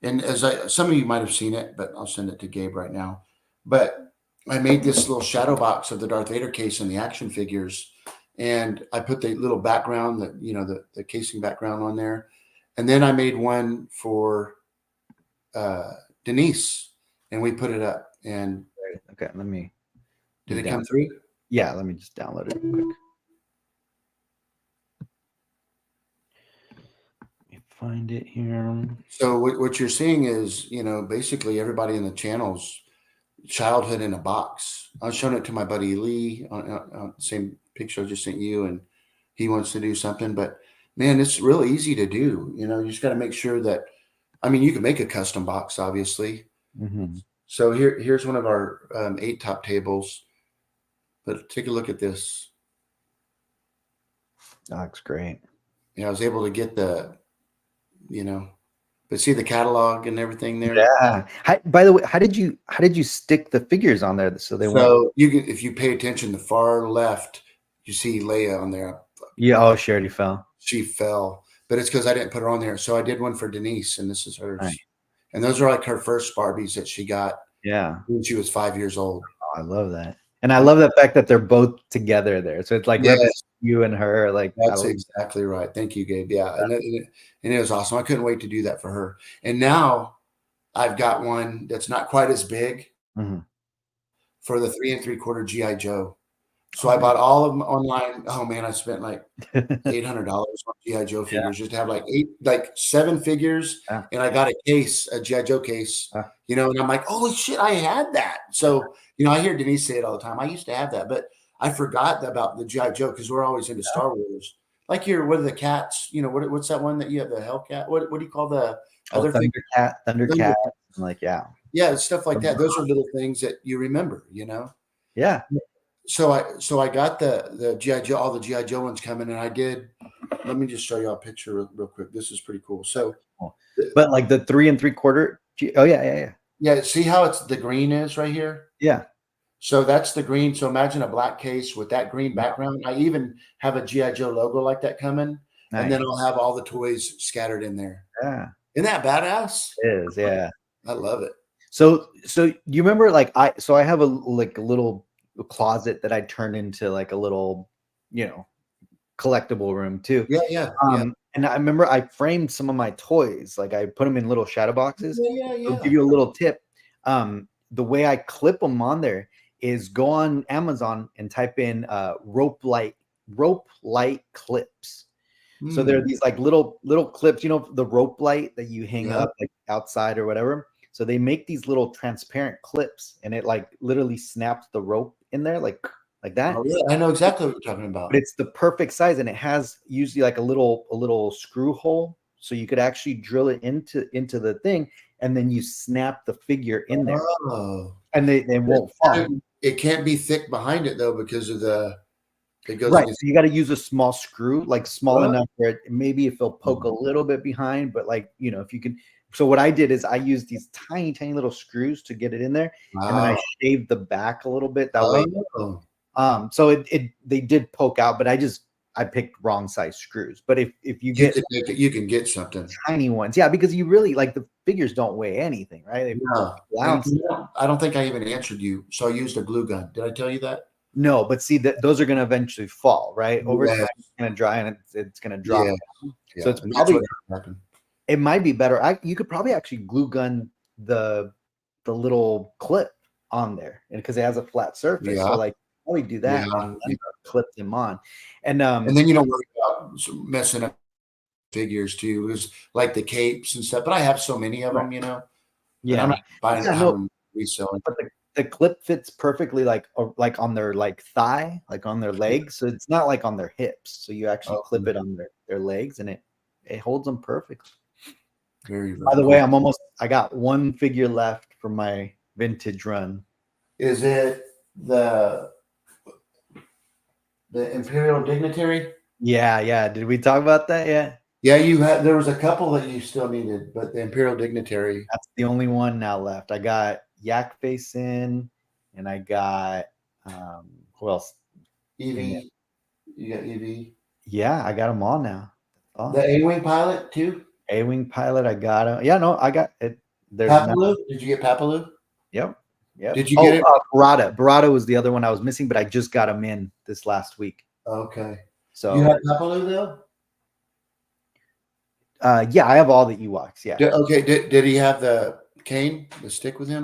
S1: and as some of you might have seen it, but I'll send it to Gabe right now. But I made this little shadow box of the Darth Vader case and the action figures, and I put the little background, the casing background on there, and then I made one for uh, Denise, and we put it up. And
S2: Right. Okay, let me
S1: did it
S2: down.
S1: come through?
S2: Yeah, let me just download it real quick. Let me find it here.
S1: So what you're seeing is, basically everybody in the channel's childhood in a box. I was showing it to my buddy Lee on the same picture I just sent you, and he wants to do something. But man, it's real easy to do. You just got to make sure that. I mean, you can make a custom box, obviously.
S2: Mm-hmm.
S1: So here's one of our 8 top tables. But take a look at this.
S2: That looks great.
S1: I was able to get you know, but see the catalog and everything there.
S2: Yeah. By the way, how did you stick the figures on there so they weren't?
S1: So if you pay attention, the far left, you see Leia on there.
S2: Yeah. Oh, she already fell.
S1: She fell, but it's because I didn't put her on there. So I did one for Denise, and this is
S2: Nice.
S1: hers. And those are like her first Barbies that she got
S2: Yeah.
S1: when she was 5 years old.
S2: Oh, I love that. And I love the fact that they're both together there. So it's like
S1: Yes,
S2: represents you and her. Like, I
S1: that's
S2: love
S1: exactly right. Thank you, Gabe. Yeah,
S2: that.
S1: and it was awesome. I couldn't wait to do that for her. And now I've got one that's not quite as big
S2: Mhm.
S1: for the 3 3/4 GI Joe. So
S2: Oh,
S1: I
S2: nice.
S1: bought all of them online. Oh man, I spent like $800 on GI Joe
S2: Yeah.
S1: figures just to have like 7 figures,
S2: Yeah.
S1: and I got a case, a GI Joe case,
S2: Yeah.
S1: and I'm like, holy shit, I had that. So I hear Denise say it all the time. I used to have that, but I forgot about the GI Joe because we're always into Star Wars. Like what are the cats? What's that one that you have, the Hellcat? What do you call the
S2: Oh,
S1: other thing?
S2: Thundercat. Like, yeah.
S1: Yeah, stuff like that. Those are little things that you remember.
S2: Yeah.
S1: So I got the GI Joe, all the GI Joe ones coming, and I did. Let me just show you a picture real quick. This is pretty cool. So,
S2: Cool. But like the 3 3/4. Oh yeah, yeah, yeah.
S1: yeah, see how the green is right here?
S2: Yeah.
S1: So that's the green. So imagine a black case with that green background. I even have a GI Joe logo like that coming, and
S2: Nice.
S1: then I'll have all the toys scattered in there.
S2: Yeah.
S1: Isn't that badass?
S2: It is. Yeah.
S1: I love it.
S2: So you remember like I have a little closet that I turned into like a little, collectible room too.
S1: Yeah, yeah, yeah,
S2: And I remember I framed some of my toys, like I put them in little shadow boxes.
S1: yeah,
S2: I'll
S1: yeah.
S2: give you a little tip. The way I clip them on there is go on Amazon and type in rope light clips. So there are these like little clips, the rope light that you hang
S1: Yeah.
S2: up like outside or whatever. So they make these little transparent clips, and it like literally snaps the rope in there like that.
S1: Oh, yeah, I know exactly what you're talking about.
S2: But it's the perfect size, and it has usually like a little screw hole, so you could actually drill it into the thing, and then you snap the figure in there,
S1: Oh,
S2: and they won't fall.
S1: it can't be thick behind it though because of it goes
S2: Right.
S1: against.
S2: So you got to use a small screw, like small
S1: Oh.
S2: enough where maybe if it'll poke a little bit behind, but like, if you can. So what I did is I used these tiny, tiny little screws to get it in there. And then I
S1: Wow.
S2: shaved the back a little bit. That way.
S1: Oh.
S2: So they did poke out, but I picked wrong size screws. But if you
S1: You
S2: get
S1: can make it, you can get something.
S2: tiny ones, yeah, because you really like the figures don't weigh anything, right? They
S1: No.
S2: bounce.
S1: I don't think I even answered you. So I used a glue gun. Did I tell you that?
S2: No, but see that those are going to eventually fall, right? Over
S1: Yes.
S2: time, it's going to dry and it's going to drop.
S1: Yeah.
S2: down.
S1: Yeah.
S2: So it's
S1: And that's
S2: probably
S1: what happened.
S2: it might be better. You could probably actually glue gun the little clip on there, and because it has a flat surface,
S1: Yeah.
S2: so like probably do that
S1: Yeah.
S2: and then clip them on, and
S1: And then you don't worry about messing up figures too. It was like the capes and stuff. But I have so many of
S2: right.
S1: them, and I'm
S2: Yeah,
S1: not buying
S2: yeah,
S1: having
S2: no,
S1: them reselling.
S2: but the clip fits perfectly like on their like thigh, like on their legs, so it's not like on their hips. So you actually
S1: Oh,
S2: clip it on their legs, and it holds them perfectly.
S1: very,
S2: By
S1: very
S2: the
S1: cool.
S2: way, I got one figure left for my vintage run.
S1: Is it the Imperial Dignitary?
S2: Yeah. Did we talk about that yet?
S1: Yeah, there was a couple that you still needed, but the Imperial Dignitary.
S2: That's the only one now left. I got Yak Face in, and I got who else?
S1: Evie. You got Evie.
S2: Yeah, I got them all now. Oh,
S1: The A-Wing pilot too.
S2: A-Wing pilot, I got him. Yeah, no, I got it. There's
S1: Papaloo? Did you get Papaloo?
S2: Yep.
S1: Did you get it?
S2: Barada. Barada was the other one I was missing, but I just got him in this last week.
S1: Okay.
S2: So
S1: You have Papaloo though?
S2: yeah, I have all the Ewoks. Yeah.
S1: Okay. Did he have the cane, the stick with him?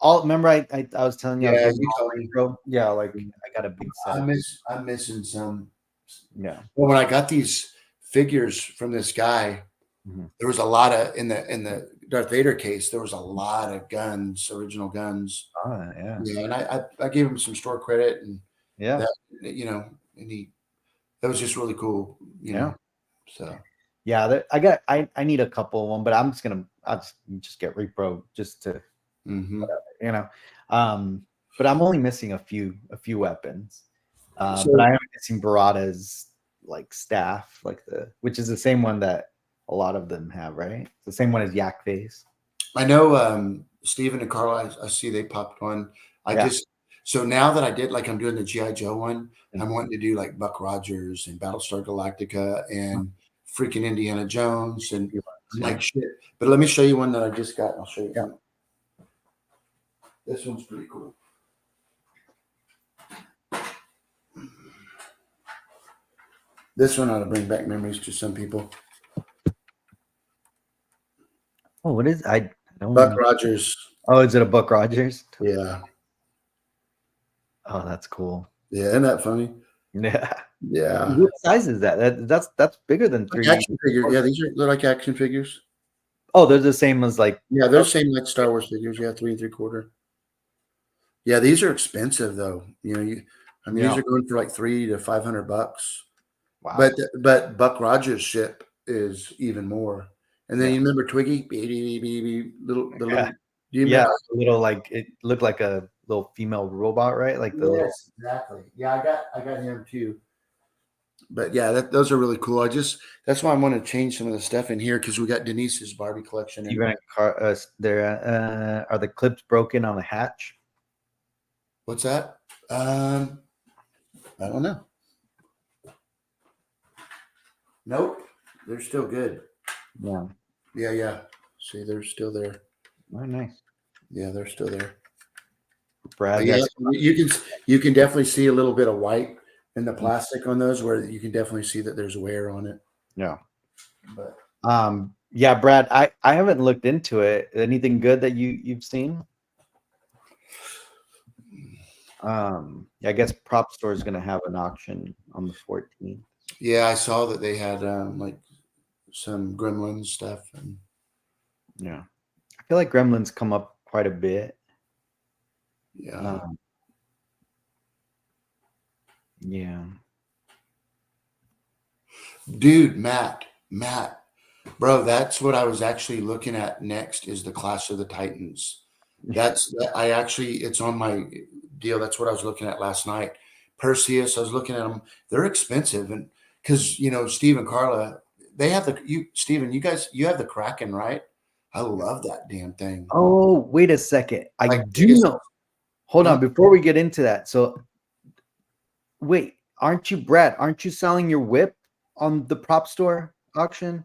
S2: Remember I was telling you I was
S1: Yeah,
S2: getting
S1: you
S2: all
S1: told me.
S2: retro? Yeah, like I got a big set.
S1: I'm missing some.
S2: Yeah.
S1: Well, when I got these figures from this guy, there was a lot of in the Darth Vader case. There was a lot of guns, original guns.
S2: Oh, yeah.
S1: Yeah, and I gave him some store credit, and
S2: Yeah.
S1: and that was just really cool.
S2: Yeah.
S1: So
S2: yeah, I need a couple of them, but I'll just get repro just to whatever, but I'm only missing a few weapons. But I am missing Barada's like staff, which is the same one that a lot of them have, right? It's the same one as Yak Face.
S1: I know Stephen and Carl. I see they popped one. So now that I did, like, I'm doing the GI Joe one,
S2: Mm.
S1: I'm wanting to do like Buck Rogers and Battlestar Galactica and freaking Indiana Jones, and I'm
S2: Yeah.
S1: like shit. But let me show you one that I just got. I'll show you
S2: Yeah.
S1: one. This one's pretty cool. This one ought to bring back memories to some people.
S2: Oh, what is I
S1: Buck
S2: don't.
S1: Rogers.
S2: Oh, is it a Buck Rogers?
S1: Yeah.
S2: Oh, that's cool.
S1: Yeah. Isn't that funny?
S2: Yeah.
S1: Yeah.
S2: What size is that? That's bigger than
S1: Like
S2: 3D.
S1: action figure. Yeah, they're like action figures.
S2: Oh, they're the same as like.
S1: Yeah, they're the same like Star Wars figures. Yeah, 3 3/4. Yeah, these are expensive though. I mean,
S2: Yeah.
S1: these are going for like $300 to $500.
S2: Wow.
S1: But Buck Rogers ship is even more. And then
S2: Yeah.
S1: you remember Twiggy, little the little.
S2: Yeah.
S1: Do you
S2: Yeah.
S1: remember?
S2: Little like it looked like a little female robot, right? Like the little.
S1: Yes, exactly. Yeah, I got him too. But yeah, those are really cool. That's why I want to change some of the stuff in here because we got Denise's Barbie collection and
S2: Even there are the clips broken on the hatch?
S1: what's that? I don't know. Nope, they're still good.
S2: Yeah.
S1: Yeah, yeah. See, they're still there.
S2: Very nice.
S1: Yeah, they're still there.
S2: Brad,
S1: But yeah,
S2: that's
S1: you can definitely see a little bit of white in the plastic on those, where you can definitely see that there's wear on it.
S2: yeah.
S1: But
S2: Yeah, Brad, I haven't looked into it. Anything good that you've seen? I guess Prop Store is gonna have an auction on the 14th.
S1: yeah, I saw that they had like some Gremlins stuff, and
S2: Yeah. I feel like Gremlins come up quite a bit.
S1: yeah,
S2: Yeah.
S1: dude, Matt, bro, that's what I was actually looking at next is the Clash of the Titans. It's on my deal. That's what I was looking at last night. Perseus, I was looking at them. They're expensive, and because Steve and Carla, they have Steven, you have the Kraken, right? I love that damn thing.
S2: Oh, wait a second. I
S1: Like
S2: do know. Hold on, before we get into that. So wait, Brad, aren't you selling your whip on the Prop Store auction?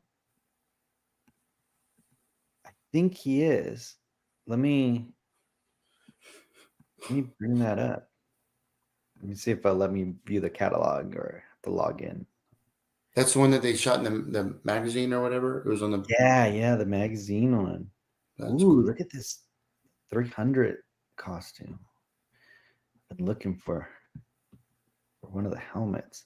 S2: I think he is. Let me bring that up. Let me see if it'll let me view the catalog or the login.
S1: That's the one that they shot in the magazine or whatever. It was on the.
S2: Yeah, the magazine one.
S1: That's
S2: Ooh,
S1: cool.
S2: look at this 300 costume. Been looking for one of the helmets.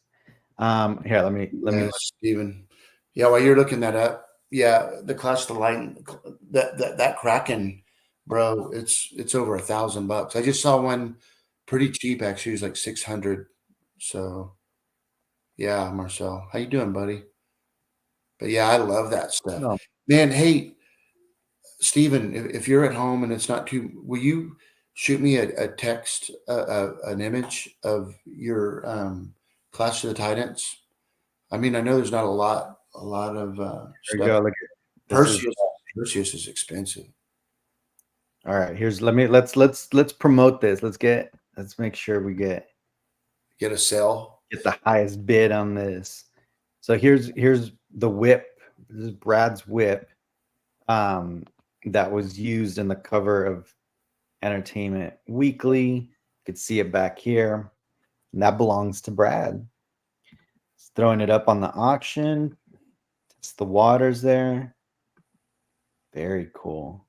S2: Here, let me
S1: Steven. Yeah, while you're looking that up, yeah, the Clash of the Light, that Kraken, bro, it's over $1,000. I just saw one pretty cheap actually. It was like 600. So yeah, Marcel, how you doing, buddy? But yeah, I love that stuff,
S2: no.
S1: man. Hey, Steven, if you're at home and it's not too, will you shoot me a text, an image of your Clash of the Titans? I mean, I know there's not a lot of
S2: There you
S1: stuff.
S2: go. Look at
S1: Perseus is expensive.
S2: all right. Let's promote this. Let's make sure we get
S1: Get a sell.
S2: the highest bid on this. So here's the whip. This is Brad's whip. That was used in the cover of Entertainment Weekly. You could see it back here. And that belongs to Brad. He's throwing it up on the auction. It's the waters there. Very cool.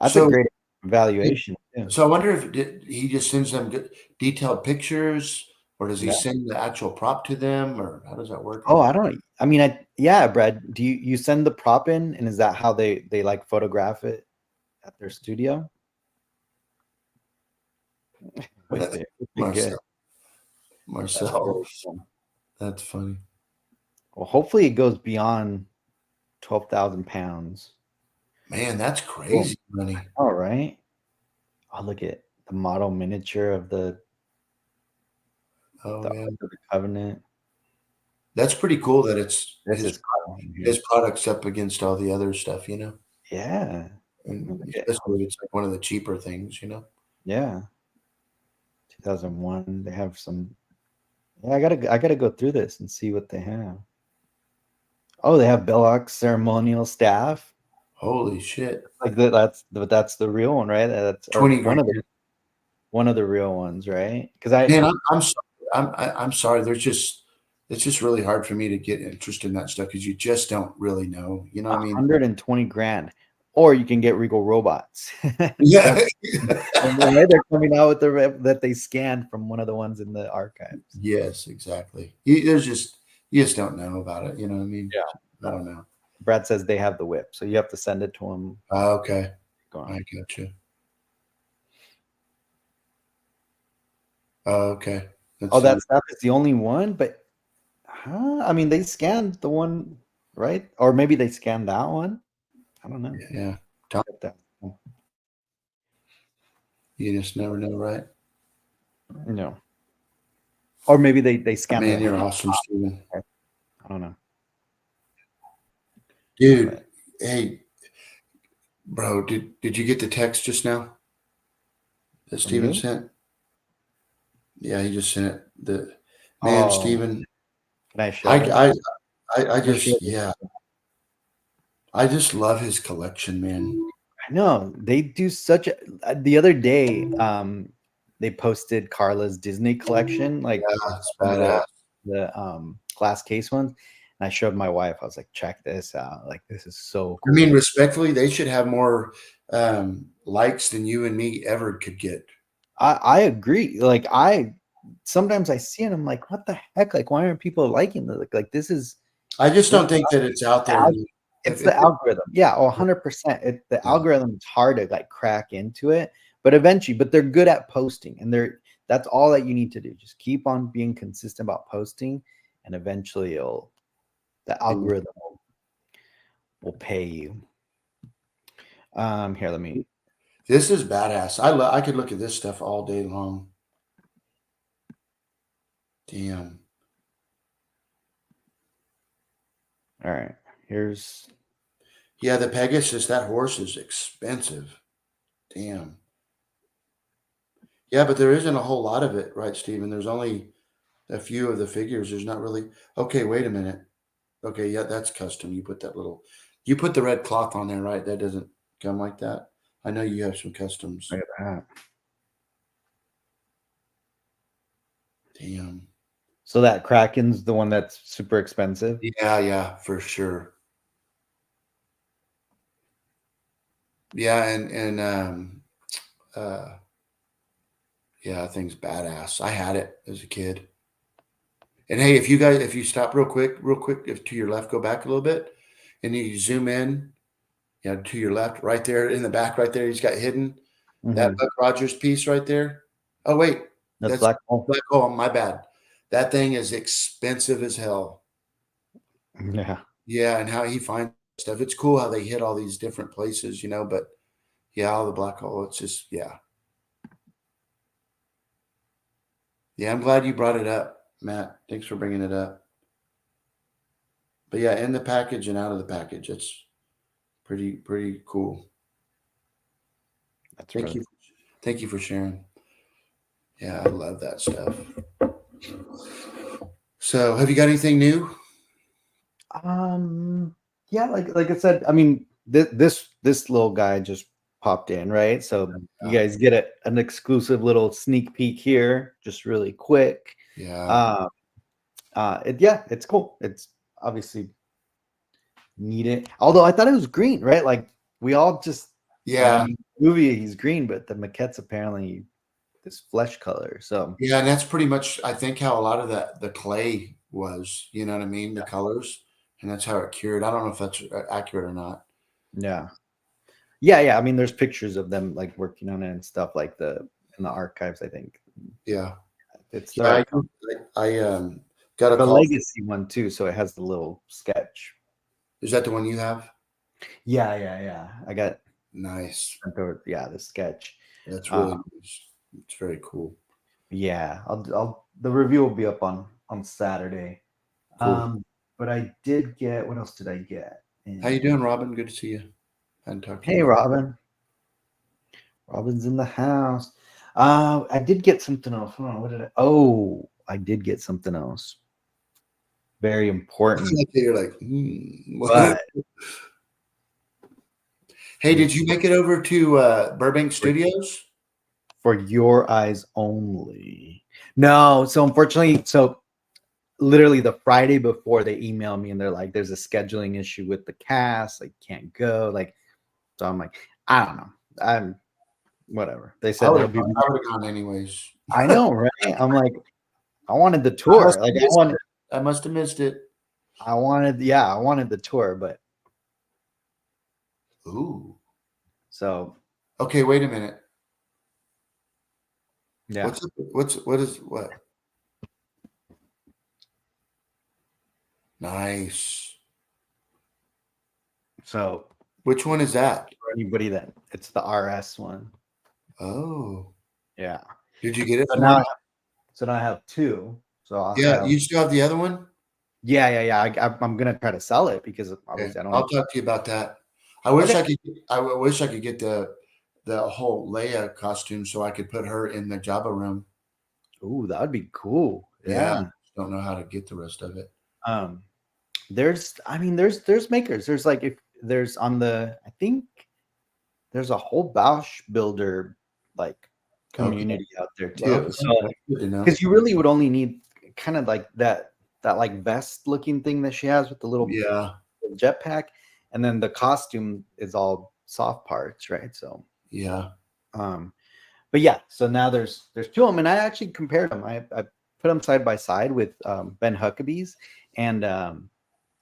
S2: That's a great valuation. Too.
S1: So I wonder if he just sends them detailed pictures, or does he send the actual prop to them, or how does that work?
S2: Oh, I don't. I mean, yeah, Brad. Do you send the prop in, and is that how they like photograph it at their studio?
S1: Marcel, that's funny.
S2: Well, hopefully it goes beyond 12,000 pounds.
S1: Man, that's crazy money.
S2: All right. Oh, look at the model miniature of the Ark of the Covenant.
S1: That's pretty cool that it's
S2: cool.
S1: his product's up against all the other stuff,
S2: Yeah.
S1: And especially if it's like one of the cheaper things,
S2: Yeah, 2001. They have some. Yeah, I gotta go through this and see what they have. Oh, they have Belloc's ceremonial staff.
S1: Holy shit.
S2: Like that's the real one, right? That's or
S1: 20 grand.
S2: one of the real ones, right? Because I
S1: Man, I'm sorry. I'm sorry. It's just really hard for me to get interested in that stuff because you just don't really know. You know what I mean?
S2: 120 grand, or you can get Regal Robots.
S1: Yeah.
S2: That's right. They're coming out with the that they scanned from one of the ones in the archives.
S1: Yes, exactly. You just don't know about it. You know what I mean?
S2: Yeah.
S1: I don't know.
S2: Brad says they have the whip, so you have to send it to him.
S1: Okay.
S2: Go
S1: I
S2: on.
S1: got you. Okay. Let's
S2: Oh,
S1: see.
S2: that stuff is the only one, but I mean, they scanned the one, right? Or maybe they scanned that one. I don't know.
S1: Yeah. Tom,
S2: Get that.
S1: you just never know, right?
S2: No. Or maybe they scanned
S1: Man,
S2: the.
S1: you're awesome, Steven.
S2: I don't know.
S1: Dude,
S2: But,
S1: hey, bro, did you get the text just now that
S2: from
S1: Steven
S2: you?
S1: sent? Yeah, he just sent it. The man,
S2: Oh,
S1: Steven,
S2: can I
S1: I
S2: share it?
S1: I I
S2: I'm gonna share
S1: just
S2: it.
S1: yeah, I just love his collection, man.
S2: I know they do such a. The other day, they posted Carla's Disney collection, like
S1: Yeah, it's
S2: some of
S1: badass.
S2: the glass case ones. And I showed my wife. I was like, "Check this out! Like, this is so
S1: I mean,
S2: cool."
S1: respectfully, they should have more likes than you and me ever could get.
S2: I agree. Like, I sometimes I see it, I'm like, "What the heck? Like, why aren't people liking this? Like this is
S1: I just
S2: this."
S1: don't think that it's out there.
S2: It's the algorithm. Yeah, 100%. The
S1: Yeah,
S2: algorithm is hard to like crack into it, but eventually, but they're good at posting, and that's all that you need to do. Just keep on being consistent about posting, and eventually, the
S1: and
S2: algorithm will pay you. Here, let me.
S1: this is badass. I could look at this stuff all day long. Damn.
S2: All right, here's.
S1: Yeah, the Pegasus, that horse is expensive. Damn. Yeah, but there isn't a whole lot of it, right, Steven? There's only a few of the figures. There's not really. Okay, wait a minute. Okay, yeah, that's custom. You put the red cloth on there, right? That doesn't come like that. I know you have some customs.
S2: Look at that.
S1: Damn.
S2: So that Kraken's the one that's super expensive.
S1: Yeah, yeah, for sure. Yeah, uh yeah, that thing's badass. I had it as a kid. And hey, if you stop real quick, if to your left, go back a little bit, and you zoom in, to your left, right there in the back, right there, he's got hidden that
S2: Mhm.
S1: Buck Rogers piece right there. Oh wait,
S2: That's
S1: that's
S2: black hole.
S1: Black Hole. My bad. That thing is expensive as hell.
S2: Yeah.
S1: Yeah, and how he finds stuff. It's cool how they hit all these different places, but yeah, all the black hole. It's just yeah. Yeah, I'm glad you brought it up, Matt. Thanks for bringing it up. But yeah, in the package and out of the package, it's pretty cool.
S2: That's
S1: Thank
S2: really
S1: you, thank you for sharing. Yeah, I love that stuff. So, have you got anything new?
S2: Yeah, like I said, I mean, this little guy just popped in, right? So you
S1: Yeah,
S2: guys get an exclusive little sneak peek here, just really quick.
S1: yeah,
S2: Um, yeah, it's cool. It's obviously needed. Although I thought it was green, right? Like we all just in
S1: yeah,
S2: the movie he's green, but the maquette's apparently this flesh color. So
S1: yeah. And that's pretty much, I think, how a lot of the clay was. You know what I mean? The colors, and that's how it cured. I don't know if that's accurate or not.
S2: yeah. Yeah. I mean, there's pictures of them like working on it and stuff like in the archives, I think.
S1: Yeah,
S2: It's the
S1: yeah.
S2: right company.
S1: I got a
S2: The
S1: call.
S2: legacy one too, so it has the little sketch.
S1: Is that the one you have?
S2: Yeah. I got
S1: Nice.
S2: yeah, the sketch.
S1: That's really
S2: Um,
S1: nice. It's very cool.
S2: yeah, I'll the review will be up on Saturday.
S1: Cool.
S2: Um, but I did get what else did I get?
S1: How you
S2: And
S1: doing, Robin? Good to see you. Hadn't talked to you
S2: hey,
S1: in a while.
S2: Robin's in the house. I did get something else. Hold on, what did I? Oh, I did get something else. Very important.
S1: You're like,
S2: But
S1: Hey,
S2: let me
S1: did you
S2: see.
S1: make it over to Burbank Studios?
S2: For your eyes only. No, so unfortunately, so literally the Friday before they emailed me and they're like, there's a scheduling issue with the cast, like can't go. Like, so I'm like, I don't know. I'm whatever. They
S1: I
S2: said
S1: would
S2: they'll
S1: have
S2: be
S1: I would have gone anyways.
S2: I know, right? I'm like, I wanted the
S1: I must
S2: tour.
S1: have
S2: Like
S1: missed it. I must have missed it.
S2: yeah, I wanted the tour, but
S1: Ooh.
S2: so
S1: Okay, wait a minute.
S2: yeah.
S1: What? Nice.
S2: So
S1: Which one is that?
S2: for anybody that it's the RS one.
S1: Oh.
S2: Yeah.
S1: Did you get it
S2: So
S1: for me?
S2: now I have two. So I'll
S1: Yeah,
S2: have
S1: you still have the other one?
S2: yeah. I'm gonna try to sell it because
S1: Okay,
S2: obviously I don't
S1: I'll
S2: want
S1: talk to you about that.
S2: okay.
S1: I wish I could get the whole Leia costume so I could put her in the Jabba room.
S2: Ooh, that would be cool.
S1: Yeah,
S2: Yeah.
S1: don't know how to get the rest of it.
S2: Um, there's makers. There's like if there's on the I think there's a whole Bausch builder like
S1: Okay,
S2: community out there
S1: well,
S2: too. So
S1: that's good to know.
S2: because you really would only need kind of like that like vest looking thing that she has with the little
S1: Yeah,
S2: jetpack, and then the costume is all soft parts, right? So
S1: yeah.
S2: um but yeah, so now there's two of them, and I actually compared them. I put them side by side with Ben Huckabee's, and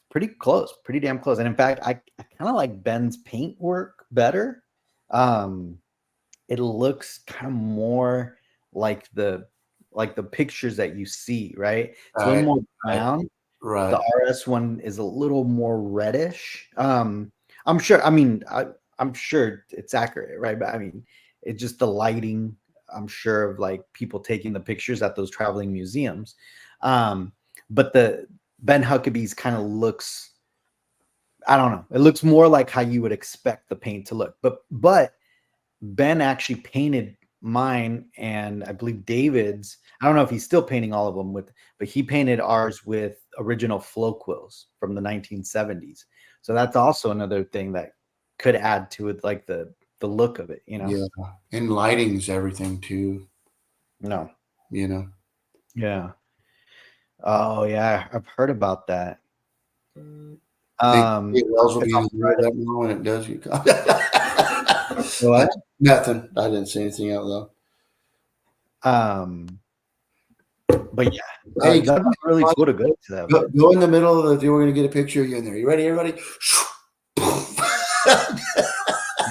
S2: pretty close, pretty damn close. And in fact, I kind of like Ben's paint work better. Um, it looks kind of more like the pictures that you see, right? It's a little
S1: Right,
S2: more
S1: right,
S2: brown. The
S1: right.
S2: RS one is a little more reddish. I'm sure. I mean, I'm sure it's accurate, right? But I mean, it's just the lighting. I'm sure of like people taking the pictures at those traveling museums. Um, but the Ben Huckabee's kind of looks. I don't know. It looks more like how you would expect the paint to look. But Ben actually painted mine and I believe David's. I don't know if he's still painting all of them with, but he painted ours with original flow quills from the 1970s. So that's also another thing that could add to it, like the look of it, you know?
S1: Yeah, and lighting's everything too,
S2: No.
S1: you know?
S2: Yeah. Oh yeah, I've heard about that.
S1: Think it wells will
S2: It's
S1: be
S2: on
S1: in the middle of
S2: Friday.
S1: that more when it does, you
S2: What?
S1: Nothing. I didn't say anything out loud.
S2: Um, but yeah,
S1: Hey,
S2: that'd be really cool to go to that event.
S1: go in the middle of the. We're gonna get a picture of you in there. You ready, everybody?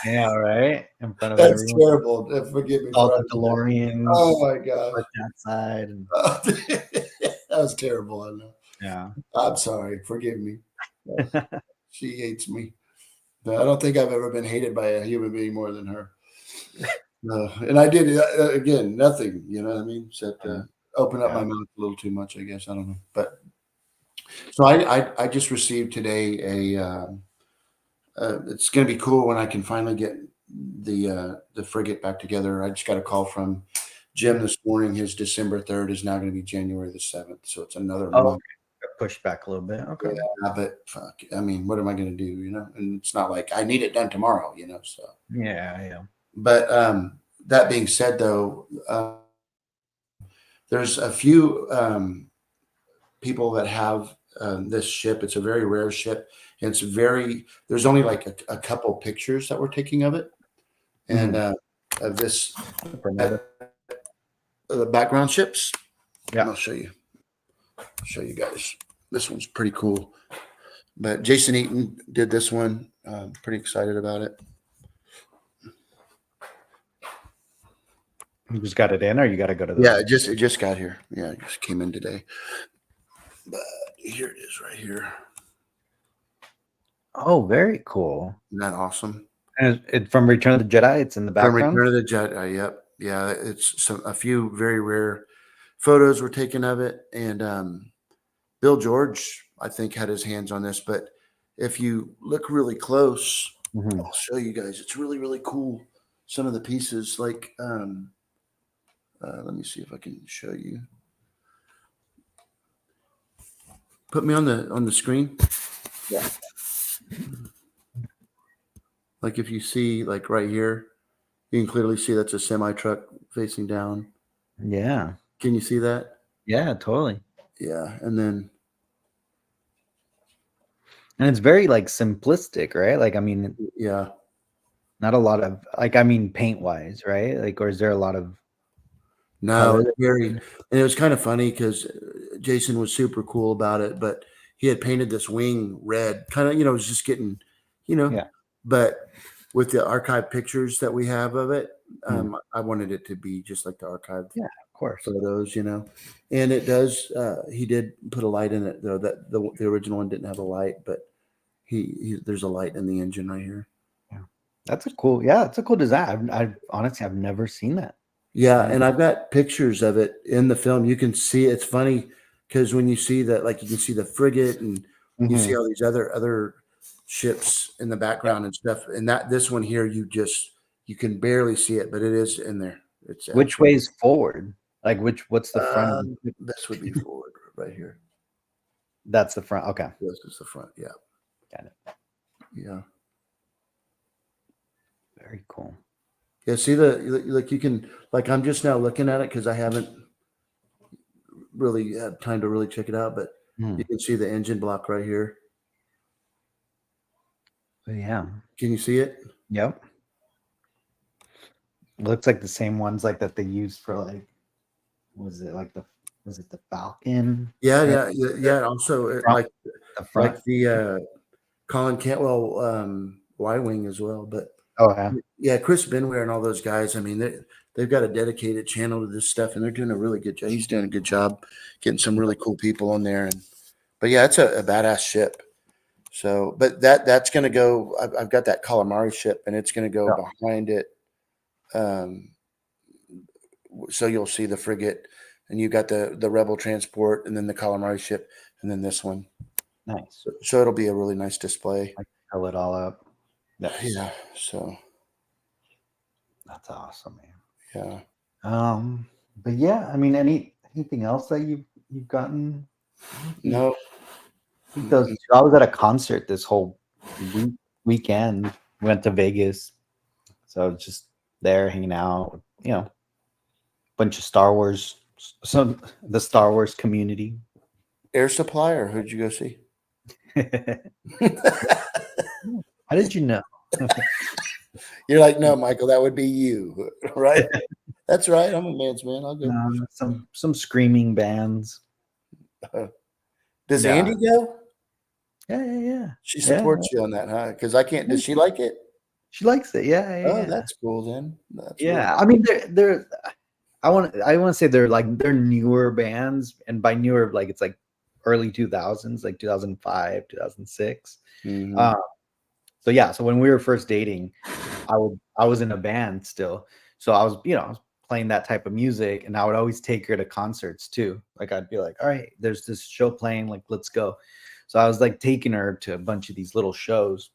S2: Yeah, right. In front of
S1: That's
S2: everyone.
S1: terrible. Forgive me
S2: All
S1: for
S2: the
S1: Oh
S2: DeLoreans
S1: my gosh.
S2: parked outside, and
S1: That was terrible. I know.
S2: yeah.
S1: I'm sorry. Forgive me. She hates me. But I don't think I've ever been hated by a human being more than her. No, and I did again nothing. You know what I mean? Except open up my
S2: Yeah.
S1: mouth a little too much. I guess I don't know. But so I just received today a. It's going to be cool when I can finally get the frigate back together. I just got a call from Jim this morning. His December 3rd is now going to be January the 7th, so it's another
S2: Oh,
S1: month.
S2: okay. Pushed back a little bit. Okay.
S1: Yeah, but fuck, I mean, what am I going to do? You know, and it's not like I need it done tomorrow. You know, so.
S2: Yeah, yeah.
S1: But that being said, though, there's a few people that have this ship. It's a very rare ship. And it's very. There's only like a couple pictures that we're taking of it, and
S2: Mhm.
S1: of this
S2: Promoter.
S1: the background ships. And
S2: Yeah.
S1: I'll show you guys. This one's pretty cool. But Jason Eaton did this one. Pretty excited about it.
S2: You just got it in, or you got to go to
S1: Yeah,
S2: the.
S1: it just got here. Yeah, it just came in today. But here it is, right here.
S2: Oh, very cool.
S1: Isn't that awesome?
S2: And it's from Return of the Jedi. It's in the
S1: From
S2: background.
S1: Return of the Jedi. Yep. Yeah, it's a few very rare photos were taken of it, and Bill George, I think, had his hands on this. But if you look really close,
S2: Mhm.
S1: I'll show you guys. It's really really cool. Some of the pieces, like Let me see if I can show you. Put me on the screen.
S2: Yeah.
S1: Like if you see like right here, you can clearly see that's a semi truck facing down.
S2: Yeah.
S1: Can you see that?
S2: Yeah, totally.
S1: Yeah, and then
S2: And it's very like simplistic, right? Like, I mean,
S1: yeah,
S2: not a lot of like, I mean, paint wise, right? Like, or is there a lot of
S1: no,
S2: color?
S1: it's very, and it was kind of funny because Jason was super cool about it, but he had painted this wing red, kind of, it was just getting, you know,
S2: Yeah.
S1: but with the archive pictures that we have of it,
S2: Hmm.
S1: I wanted it to be just like the archived
S2: Yeah, of course.
S1: photos, and it does. He did put a light in it though. That the original one didn't have a light, but he there's a light in the engine right here.
S2: Yeah. That's a cool design. I've honestly, I've never seen that.
S1: Yeah,
S2: Yeah.
S1: and I've got pictures of it in the film. You can see it's funny because when you see that, like you can see the frigate and you see
S2: Mhm.
S1: all these other ships in the
S2: Yeah.
S1: background and stuff. And that this one here, you can barely see it, but it is in there. It's
S2: Which
S1: actually
S2: way's forward? Like, what's the front of the
S1: this would be forward right here.
S2: That's the front. Okay.
S1: This is the front. Yeah,
S2: Got it.
S1: yeah.
S2: Very cool.
S1: Yeah, see like you can like I'm just now looking at it because I haven't really had time to really check it out, but you
S2: Hmm.
S1: can see the engine block right here.
S2: But yeah.
S1: Can you see it?
S2: Yep. Looks like the same ones like that they used for like was it the Falcon?
S1: Yeah,
S2: Right?
S1: yeah. Also,
S2: Front, the front.
S1: like the Colin Cantwell Y wing as well, but
S2: Oh yeah.
S1: yeah, Chris Benware and all those guys. I mean, they've got a dedicated channel to this stuff, and they're doing a really good job. He's doing a good job getting some really cool people on there, but yeah, it's a badass ship. So, but that's going to go. I've got that calamari ship, and it's going to go
S2: Yeah.
S1: behind it. Um, so you'll see the frigate, and you got the rebel transport, and then the calamari ship, and then this one.
S2: Nice.
S1: So it'll be a really nice display.
S2: I fill it all up. That's
S1: Yeah. So
S2: that's awesome, man.
S1: yeah.
S2: But yeah, I mean, anything else that you've gotten?
S1: No.
S2: I think those. I was at a concert this whole weekend. Went to Vegas, so I was just there hanging out. Bunch of Star Wars, the Star Wars community.
S1: Air Supply, or who'd you go see?
S2: How did you know?
S1: You're like, no, Michael, that would be you, right? That's right. I'm a man's man. I'll go.
S2: Some screaming bands.
S1: Does
S2: Yeah.
S1: Andy go?
S2: Yeah.
S1: She supports you on that, huh? Because I can't. Does she like it?
S2: She likes it. Yeah.
S1: Oh, that's cool then. That's
S2: Yeah.
S1: really
S2: I mean, they're. I want to say they're newer bands, and by newer, like it's like early 2000s, like 2005, 2006.
S1: Mhm.
S2: So yeah, so when we were first dating, I was in a band still. So I was playing that type of music, and I would always take her to concerts too. Like I'd be like, all right, there's this show playing, like let's go. So I was like taking her to a bunch of these little shows.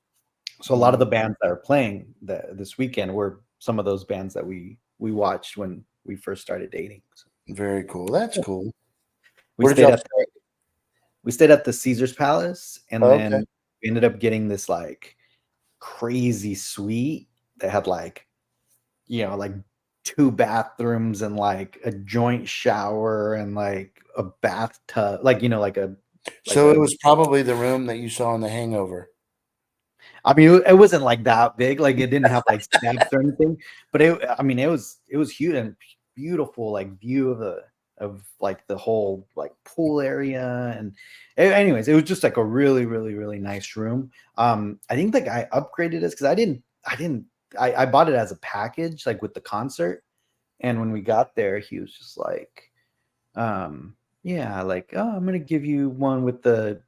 S2: So a lot of the bands that are playing this weekend were some of those bands that we watched when we first started dating. So
S1: Very cool. That's cool.
S2: we
S1: Where did
S2: stayed
S1: y'all
S2: at we stayed at the Caesar's Palace, and
S1: Okay.
S2: then we ended up getting this like crazy suite that had like like 2 bathrooms and like a joint shower and like a bathtub, like
S1: So it was probably the room that you saw in The Hangover.
S2: I mean, it wasn't like that big, like it didn't have like steps or anything, but it was huge and beautiful, like view of like the whole like pool area. And anyways, it was just like a really, really, really nice room. I think like I upgraded this because I bought it as a package, like with the concert. And when we got there, he was just like, yeah, like, oh, I'm gonna give you one with the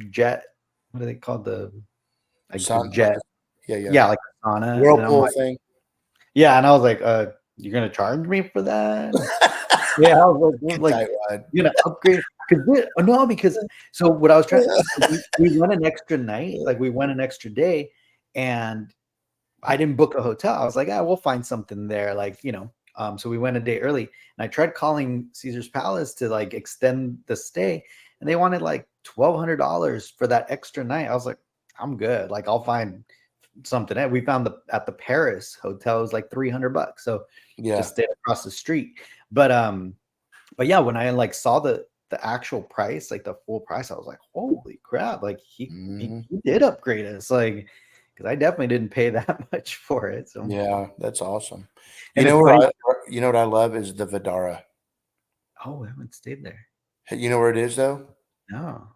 S2: jet. What are they called? The jet. Yeah, like a sauna. And I'm
S1: Whirlpool
S2: like,
S1: thing.
S2: yeah, and I was like, you're gonna charge me for that? Yeah, I was like, you're gonna upgrade because so what I was trying, we went an extra night, like we went an extra day, and I didn't book a hotel. I was like, we'll find something there, like So we went a day early, and I tried calling Caesar's Palace to like extend the stay, and they wanted like $1,200 for that extra night. I was like, I'm good. Like I'll find something. We found at the Paris hotel was like $300. So
S1: Yeah.
S2: just stayed across the street. But but yeah, when I like saw the actual price, like the full price, I was like, holy crap! Like
S1: Hmm.
S2: he did upgrade us, like because I definitely didn't pay that much for it. So
S1: Yeah, that's awesome. You
S2: and
S1: know
S2: it's
S1: where
S2: funny.
S1: you know what I love is the Vidara.
S2: Oh, I haven't stayed there.
S1: You know where it is though?
S2: No,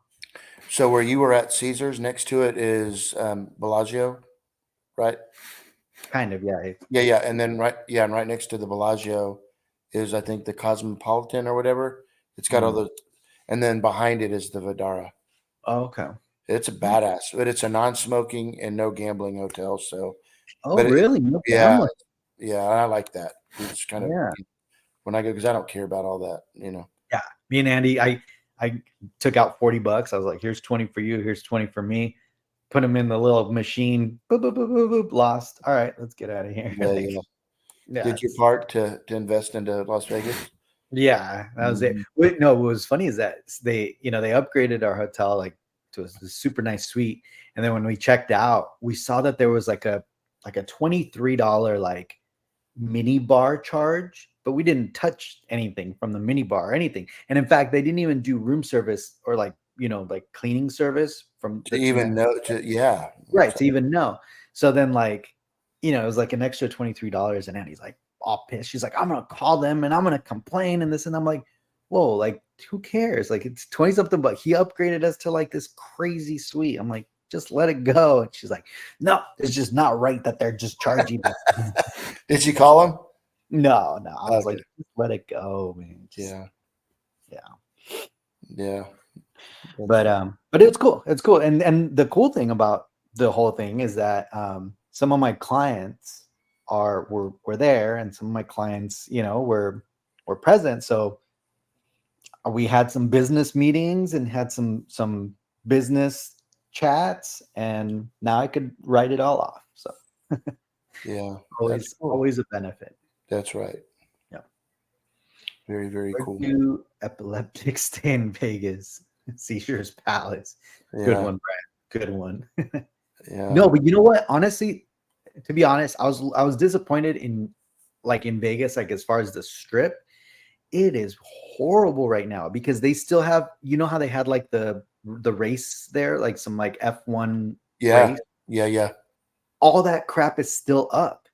S1: So where you were at Caesars, next to it is Bellagio, right?
S2: kind of. Yeah,
S1: Yeah, yeah, and then yeah, and right next to the Bellagio is I think the Cosmopolitan or whatever. It's got all
S2: mm.
S1: the, and then behind it is the Vidara.
S2: Oh, okay.
S1: It's a
S2: Mm.
S1: badass, but it's a non-smoking and no gambling hotel. So,
S2: Oh,
S1: but
S2: really? No
S1: yeah,
S2: gambling.
S1: yeah, I like that. It's kind of
S2: Yeah,
S1: when I go because I don't care about all that.
S2: yeah. Me and Andy, I took out $40. I was like, here's 20 for you. Here's 20 for me. Put them in the little machine. Boop, boop, boop, boop, boop, lost. All right, let's get out of here.
S1: Yeah,
S2: Like,
S1: yeah.
S2: yeah,
S1: Did your part to invest into Las Vegas?
S2: yeah, that was it.
S1: Mhm.
S2: Wait, no, what was funny is that they upgraded our hotel like to a super nice suite, and then when we checked out, we saw that there was like a $23 like mini bar charge, but we didn't touch anything from the mini bar or anything. And in fact, they didn't even do room service or like like cleaning service from
S1: To
S2: the two
S1: even
S2: nights.
S1: know, to yeah,
S2: Right, to even know. So then, like, it was like an extra $23, and Annie's like all pissed. She's like, I'm gonna call them and I'm gonna complain and this. And I'm like, whoa, like, who cares? Like, it's 20 something, but he upgraded us to like this crazy suite. I'm like, just let it go. And she's like, no, it's just not right that they're just charging us.
S1: Did you call him?
S2: No, no. I was like,
S1: Okay.
S2: just let it go, man. Just
S1: Yeah,
S2: yeah.
S1: yeah. That's
S2: But it's cool. It's cool. And the cool thing about the whole thing is that some of my clients were there, and some of my clients, were present. So we had some business meetings and had some business chats, and now I could write it all off. So
S1: yeah, that's cool.
S2: always a benefit.
S1: That's right.
S2: Yeah.
S1: Very, very
S2: Where
S1: cool.
S2: do epileptics stay in Vegas? Caesar's Palace. Good
S1: Yeah,
S2: one, Brad. Good one.
S1: yeah,
S2: No, but you know what? Honestly, to be honest, I was disappointed in Vegas, like as far as the strip. It is horrible right now because they still have, how they had like the race there, like some like F1
S1: yeah,
S2: race.
S1: yeah, yeah,
S2: All that crap is still up.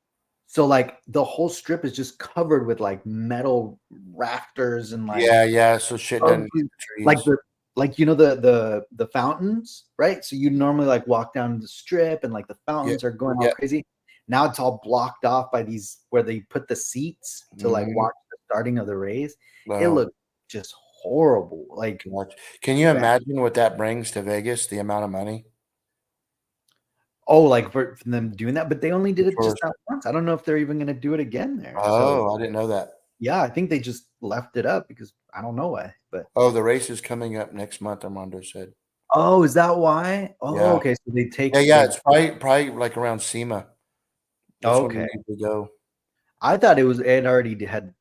S2: So like the whole strip is just covered with like metal rafters and like
S1: yeah, yeah. So shit doesn't hit
S2: ugly,
S1: the
S2: like
S1: trees.
S2: the the fountains, right? So you normally like walk down the strip and like the
S1: Yeah,
S2: fountains are going all
S1: yeah.
S2: crazy. Now it's all blocked off by these where they put the seats to like
S1: Mhm.
S2: watch the starting of the race. It
S1: Wow.
S2: looked just horrible. Like
S1: Gosh. Can you
S2: bad.
S1: imagine what that brings to Vegas? The amount of money
S2: Oh, like for them doing that, but they only did it
S1: for.
S2: just that once. I don't know if they're even going to do it again there. So
S1: Oh, I didn't know that.
S2: yeah, I think they just left it up because I don't know why. But
S1: Oh, the race is coming up next month. Armando said.
S2: oh, is that why? Oh,
S1: Yeah,
S2: okay. So they
S1: yeah,
S2: take
S1: yeah.
S2: they
S1: It's probably like around SEMA. That's when we
S2: okay.
S1: usually go.
S2: I thought it already had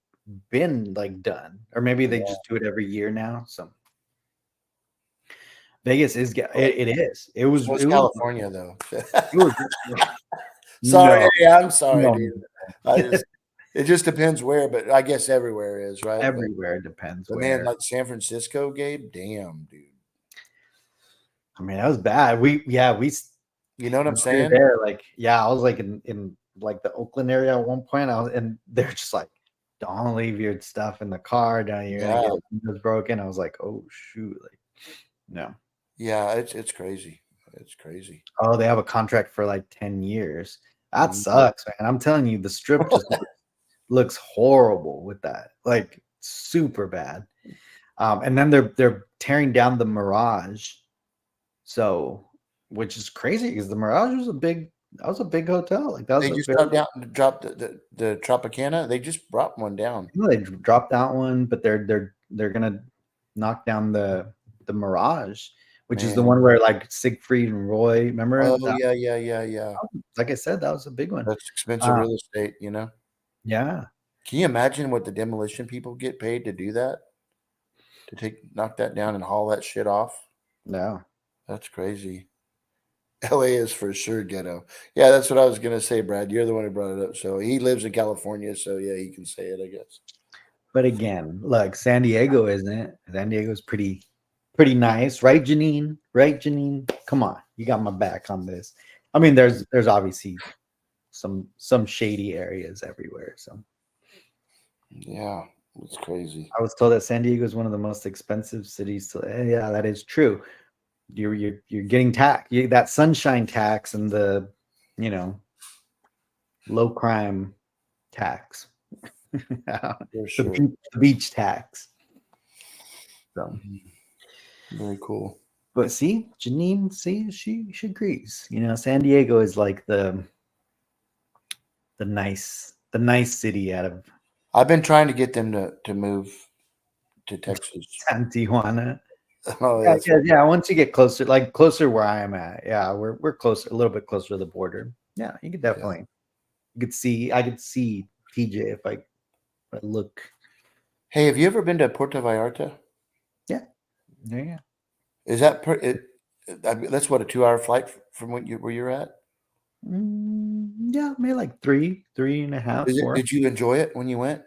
S2: been like done, or maybe they
S1: Yeah.
S2: just do it every year now. So Vegas is it is. It was
S1: So it's
S2: it was
S1: California though.
S2: it was
S1: Sorry,
S2: no
S1: yeah, I'm sorry,
S2: no
S1: dude. I just it just depends where, but I guess everywhere is, right? But
S2: everywhere depends
S1: man,
S2: where.
S1: like San Francisco, Gabe, damn, dude.
S2: I mean, that was bad.
S1: You know what I'm
S2: When we were
S1: saying?
S2: there, like I was like in like the Oakland area at one point. And they're just like, don't leave your stuff in the car. Down you're gonna
S1: Yeah,
S2: get windows broken. I was like, oh shoot, like no.
S1: yeah, it's crazy. It's crazy.
S2: Oh, they have a contract for like 10 years. That
S1: Mhm.
S2: sucks, man. I'm telling you, the strip just looks horrible with that. Like super bad. And then they're tearing down the Mirage. So, which is crazy because the Mirage was a big hotel. Like that was
S1: They
S2: a
S1: just
S2: very
S1: dropped the Tropicana. They just brought one down.
S2: they dropped that one, but they're gonna knock down the Mirage, which is the
S1: Man.
S2: one where like Siegfried and Roy, remember
S1: Oh,
S2: that?
S1: yeah, yeah, yeah, yeah.
S2: Like I said, that was a big one.
S1: That's expensive
S2: Uh,
S1: real estate, you know?
S2: yeah.
S1: Can you imagine what the demolition people get paid to do that? To knock that down and haul that shit off?
S2: No.
S1: That's crazy. LA is for sure ghetto. Yeah, that's what I was gonna say, Brad. You're the one who brought it up. So he lives in California, so yeah, he can say it, I guess.
S2: But again, look, San Diego isn't. San Diego's pretty nice, right, Janine? Right, Janine? Come on, you got my back on this. I mean, there's obviously some shady areas everywhere. So
S1: Yeah, it's crazy.
S2: I was told that San Diego is one of the most expensive cities to. Yeah, that is true. You're getting tax that sunshine tax and the you know low crime tax,
S1: For
S2: the
S1: sure.
S2: beach tax. So.
S1: Very cool.
S2: But see, Janine, see, she agrees. San Diego is like the nice city out of
S1: I've been trying to get them to move to Texas.
S2: San Tijuana.
S1: Oh,
S2: Yeah,
S1: that's
S2: yeah, yeah. Once you get closer, like closer where I am at, yeah, we're closer, a little bit closer to the border. Yeah, you could
S1: yeah.
S2: definitely, I could see TJ if I look.
S1: Hey, have you ever been to Puerto Vallarta?
S2: Yeah, there you go.
S1: Is that that's what, a 2 hour flight from where you're at?
S2: Yeah, maybe like three and a half,
S1: Is it?
S2: 4.
S1: Did you enjoy it when you went?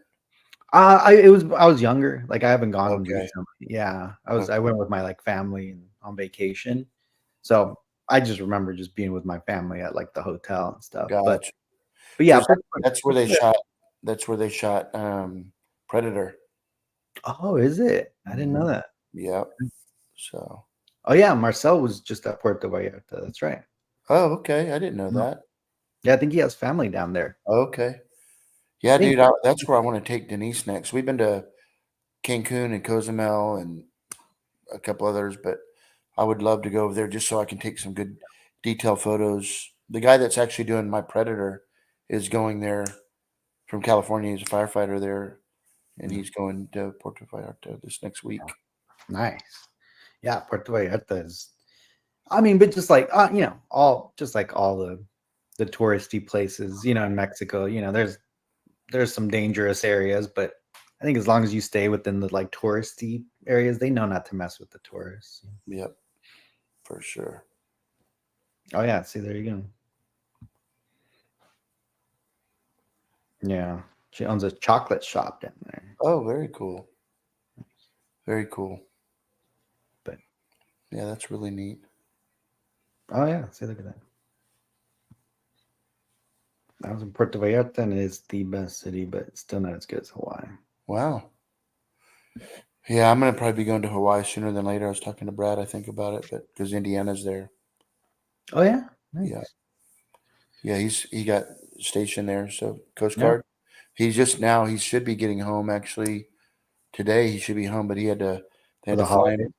S2: I was younger. Like I haven't gone
S1: Okay.
S2: recently. Yeah, I
S1: Okay.
S2: went with my like family and on vacation. So I just remember just being with my family at like the hotel and stuff. But
S1: Gotcha.
S2: yeah,
S1: Because that's where they shot. That's where they shot Predator.
S2: oh, is it? I didn't know
S1: Mhm.
S2: that.
S1: Yep. So.
S2: Oh yeah, Marcel was just at Puerto Vallarta. That's right.
S1: Oh, okay. I didn't know
S2: No.
S1: that.
S2: Yeah, I think he has family down there.
S1: Okay.
S2: I
S1: Yeah,
S2: think.
S1: dude. That's where I want to take Denise next. We've been to Cancun and Cozumel and a couple others, but I would love to go over there just so I can take some good detail photos. The guy that's actually doing my Predator is going there from California. He's a firefighter there, and he's going to Puerto Vallarta this next week.
S2: Nice. Yeah, Puerto Vallarta is. I mean, but just like all just like all the touristy places, in Mexico, there's some dangerous areas, but I think as long as you stay within the like touristy areas, they know not to mess with the tourists.
S1: Yep, for sure.
S2: Oh yeah, see there you go. Yeah, she owns a chocolate shop down there.
S1: Oh, very cool. Very cool.
S2: But
S1: Yeah, that's really neat.
S2: oh yeah, see look at that. I was in Puerto Vallarta and it is the best city, but it's still not as good as Hawaii.
S1: Wow. Yeah, I'm gonna probably be going to Hawaii sooner than later. I was talking to Brad, I think, about it, but because Indiana's there.
S2: Oh yeah,
S1: Yeah,
S2: nice.
S1: yeah, he got stationed there. So Coast
S2: Yeah,
S1: Guard. He should be getting home actually today. He should be home, but they
S2: for
S1: had
S2: the
S1: to fly
S2: holiday.
S1: him.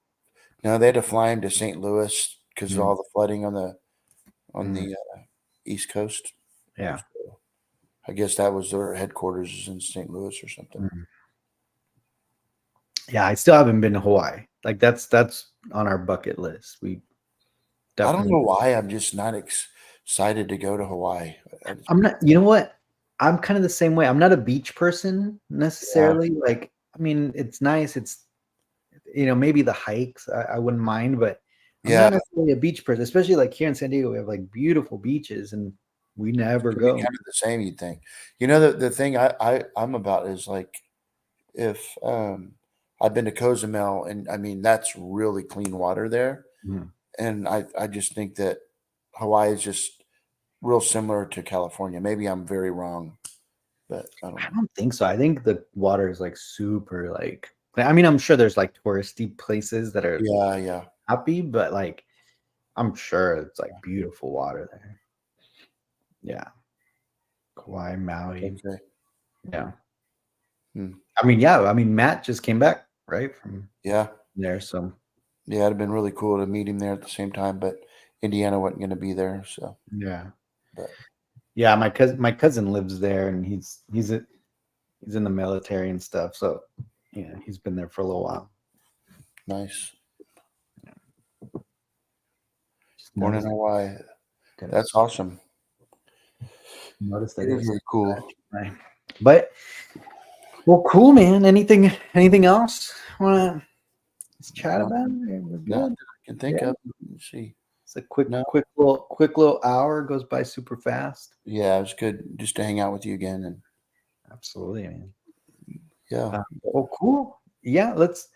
S1: No, they had to fly him to St. Louis because of
S2: Mm,
S1: all the flooding on the on
S2: mm,
S1: the East Coast.
S2: yeah.
S1: So I guess that was their headquarters is in St. Louis or something.
S2: Mm. Yeah, I still haven't been to Hawaii. Like that's on our bucket list. We
S1: I don't
S2: definitely.
S1: know why I'm just not excited to go to Hawaii.
S2: I'm not. You know what? I'm kind of the same way. I'm not a beach person
S1: Yeah,
S2: necessarily. Like, I mean, it's nice. It's maybe the hikes I wouldn't mind, but I'm
S1: yeah,
S2: not necessarily a beach person. Especially like here in San Diego, we have like beautiful beaches, and we never
S1: should be
S2: go.
S1: kind of the same. You'd think. The thing I'm about is like if I've been to Cozumel and I mean that's really clean water there,
S2: Mhm.
S1: and I just think that Hawaii is just real similar to California. Maybe I'm very wrong, but I don't
S2: I
S1: know.
S2: don't think so. I think the water is like super like. I mean, I'm sure there's like touristy places that are
S1: Yeah, yeah.
S2: happy, but like I'm sure it's like beautiful water there. Yeah, Kauai, Maui.
S1: Okay.
S2: Yeah.
S1: Hmm.
S2: I mean, yeah. I mean, Matt just came back, right, from
S1: Yeah,
S2: there. So
S1: yeah. It'd have been really cool to meet him there at the same time, but Indiana wasn't going to be there, so.
S2: yeah,
S1: But
S2: yeah. My cousin lives there, and he's in the military and stuff. So yeah, he's been there for a little while.
S1: nice.
S2: Just
S1: Born in
S2: noticed
S1: Hawaii.
S2: that
S1: That's awesome.
S2: noticed that
S1: It
S2: it
S1: is
S2: was
S1: very cool.
S2: right. But Well, cool, man. Anything else? Want to chat
S1: No,
S2: about it? We're
S1: not
S2: good.
S1: that I can think
S2: Yeah.
S1: of. Let's see.
S2: It's a quick,
S1: No,
S2: quick little hour goes by super fast.
S1: yeah, it was good just to hang out with you again. And
S2: Absolutely, man.
S1: yeah,
S2: Well, cool. Yeah, let's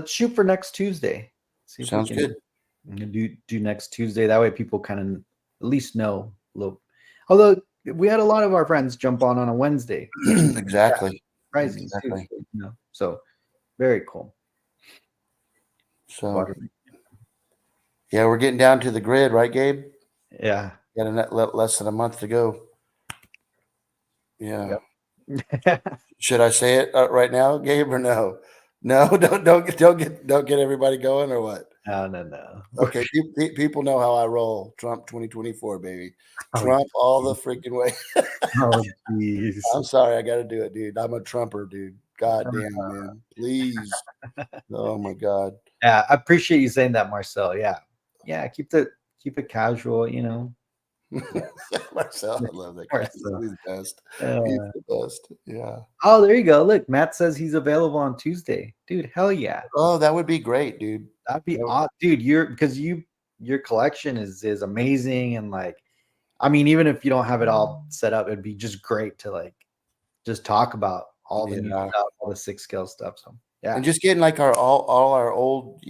S2: shoot for next Tuesday. See if we
S1: sounds
S2: can
S1: good.
S2: do next Tuesday. That way, people kind of at least know a little. Although we had a lot of our friends jump on a Wednesday, which is
S1: Exactly.
S2: surprising too.
S1: Exactly.
S2: So very cool.
S1: So
S2: But
S1: yeah, we're getting down to the grid, right, Gabe?
S2: yeah,
S1: Got less than a month to go. Yeah.
S2: yep.
S1: Should I say it right now, Gabe, or no? No, don't get everybody going or what?
S2: No.
S1: Okay, people know how I roll. Trump 2024, baby.
S2: Oh,
S1: Trump all the freaking way.
S2: oh, jeez.
S1: I'm sorry, I got to do it, dude. I'm a Trumper, dude. God damn, man. Please. Oh my God.
S2: Yeah, I appreciate you saying that, Marcel. Yeah. Keep it casual. Yeah,
S1: Marcel, I love that guy. He's
S2: Marcel.
S1: the best. He's
S2: Uh,
S1: the best. Yeah.
S2: oh, there you go. Look, Matt says he's available on Tuesday, dude. Hell yeah,
S1: Oh, that would be great, dude.
S2: that'd be
S1: That-
S2: awesome, dude. Your collection is amazing, and like, I mean, even if you don't have it all set up, it'd be just great to like just talk about all the new
S1: Yeah.
S2: stuff, all the six scale stuff. So yeah,
S1: And just getting like our all our old,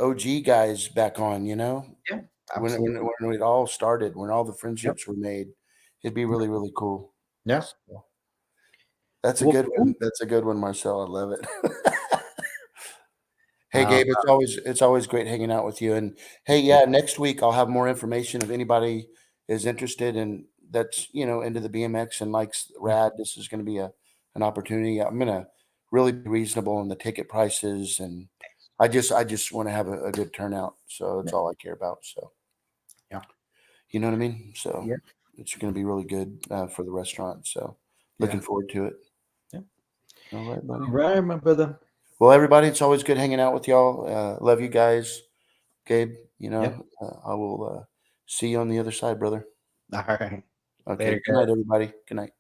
S1: OG guys back on,
S2: yeah,
S1: when
S2: absolutely.
S1: when it all started, when all the
S2: Yep.
S1: friendships were made, it'd be really, really cool.
S2: Yeah.
S1: So, that's a
S2: Well,
S1: good
S2: cool.
S1: one. That's a good one, Marcel. I love it. Hey,
S2: Uh,
S1: Gabe, it's always great hanging out with you. And hey, yeah, next week I'll have more information if anybody is interested and that's into the BMX and likes rad. This is going to be an opportunity. I'm gonna really be reasonable on the ticket prices, and I just want to have a good turnout. So
S2: yeah,
S1: that's all I care about. So
S2: yeah,
S1: you know what I mean. So
S2: yeah,
S1: it's going to be really good for the restaurant. So
S2: yeah,
S1: looking forward to it.
S2: yeah.
S1: All right, buddy.
S2: All right, my brother.
S1: Well, everybody, it's always good hanging out with y'all. Love you guys. Gabe,
S2: Yep.
S1: I will see you on the other side, brother.
S2: All right.
S1: Okay.
S2: Later,
S1: Good night, everybody. Good night.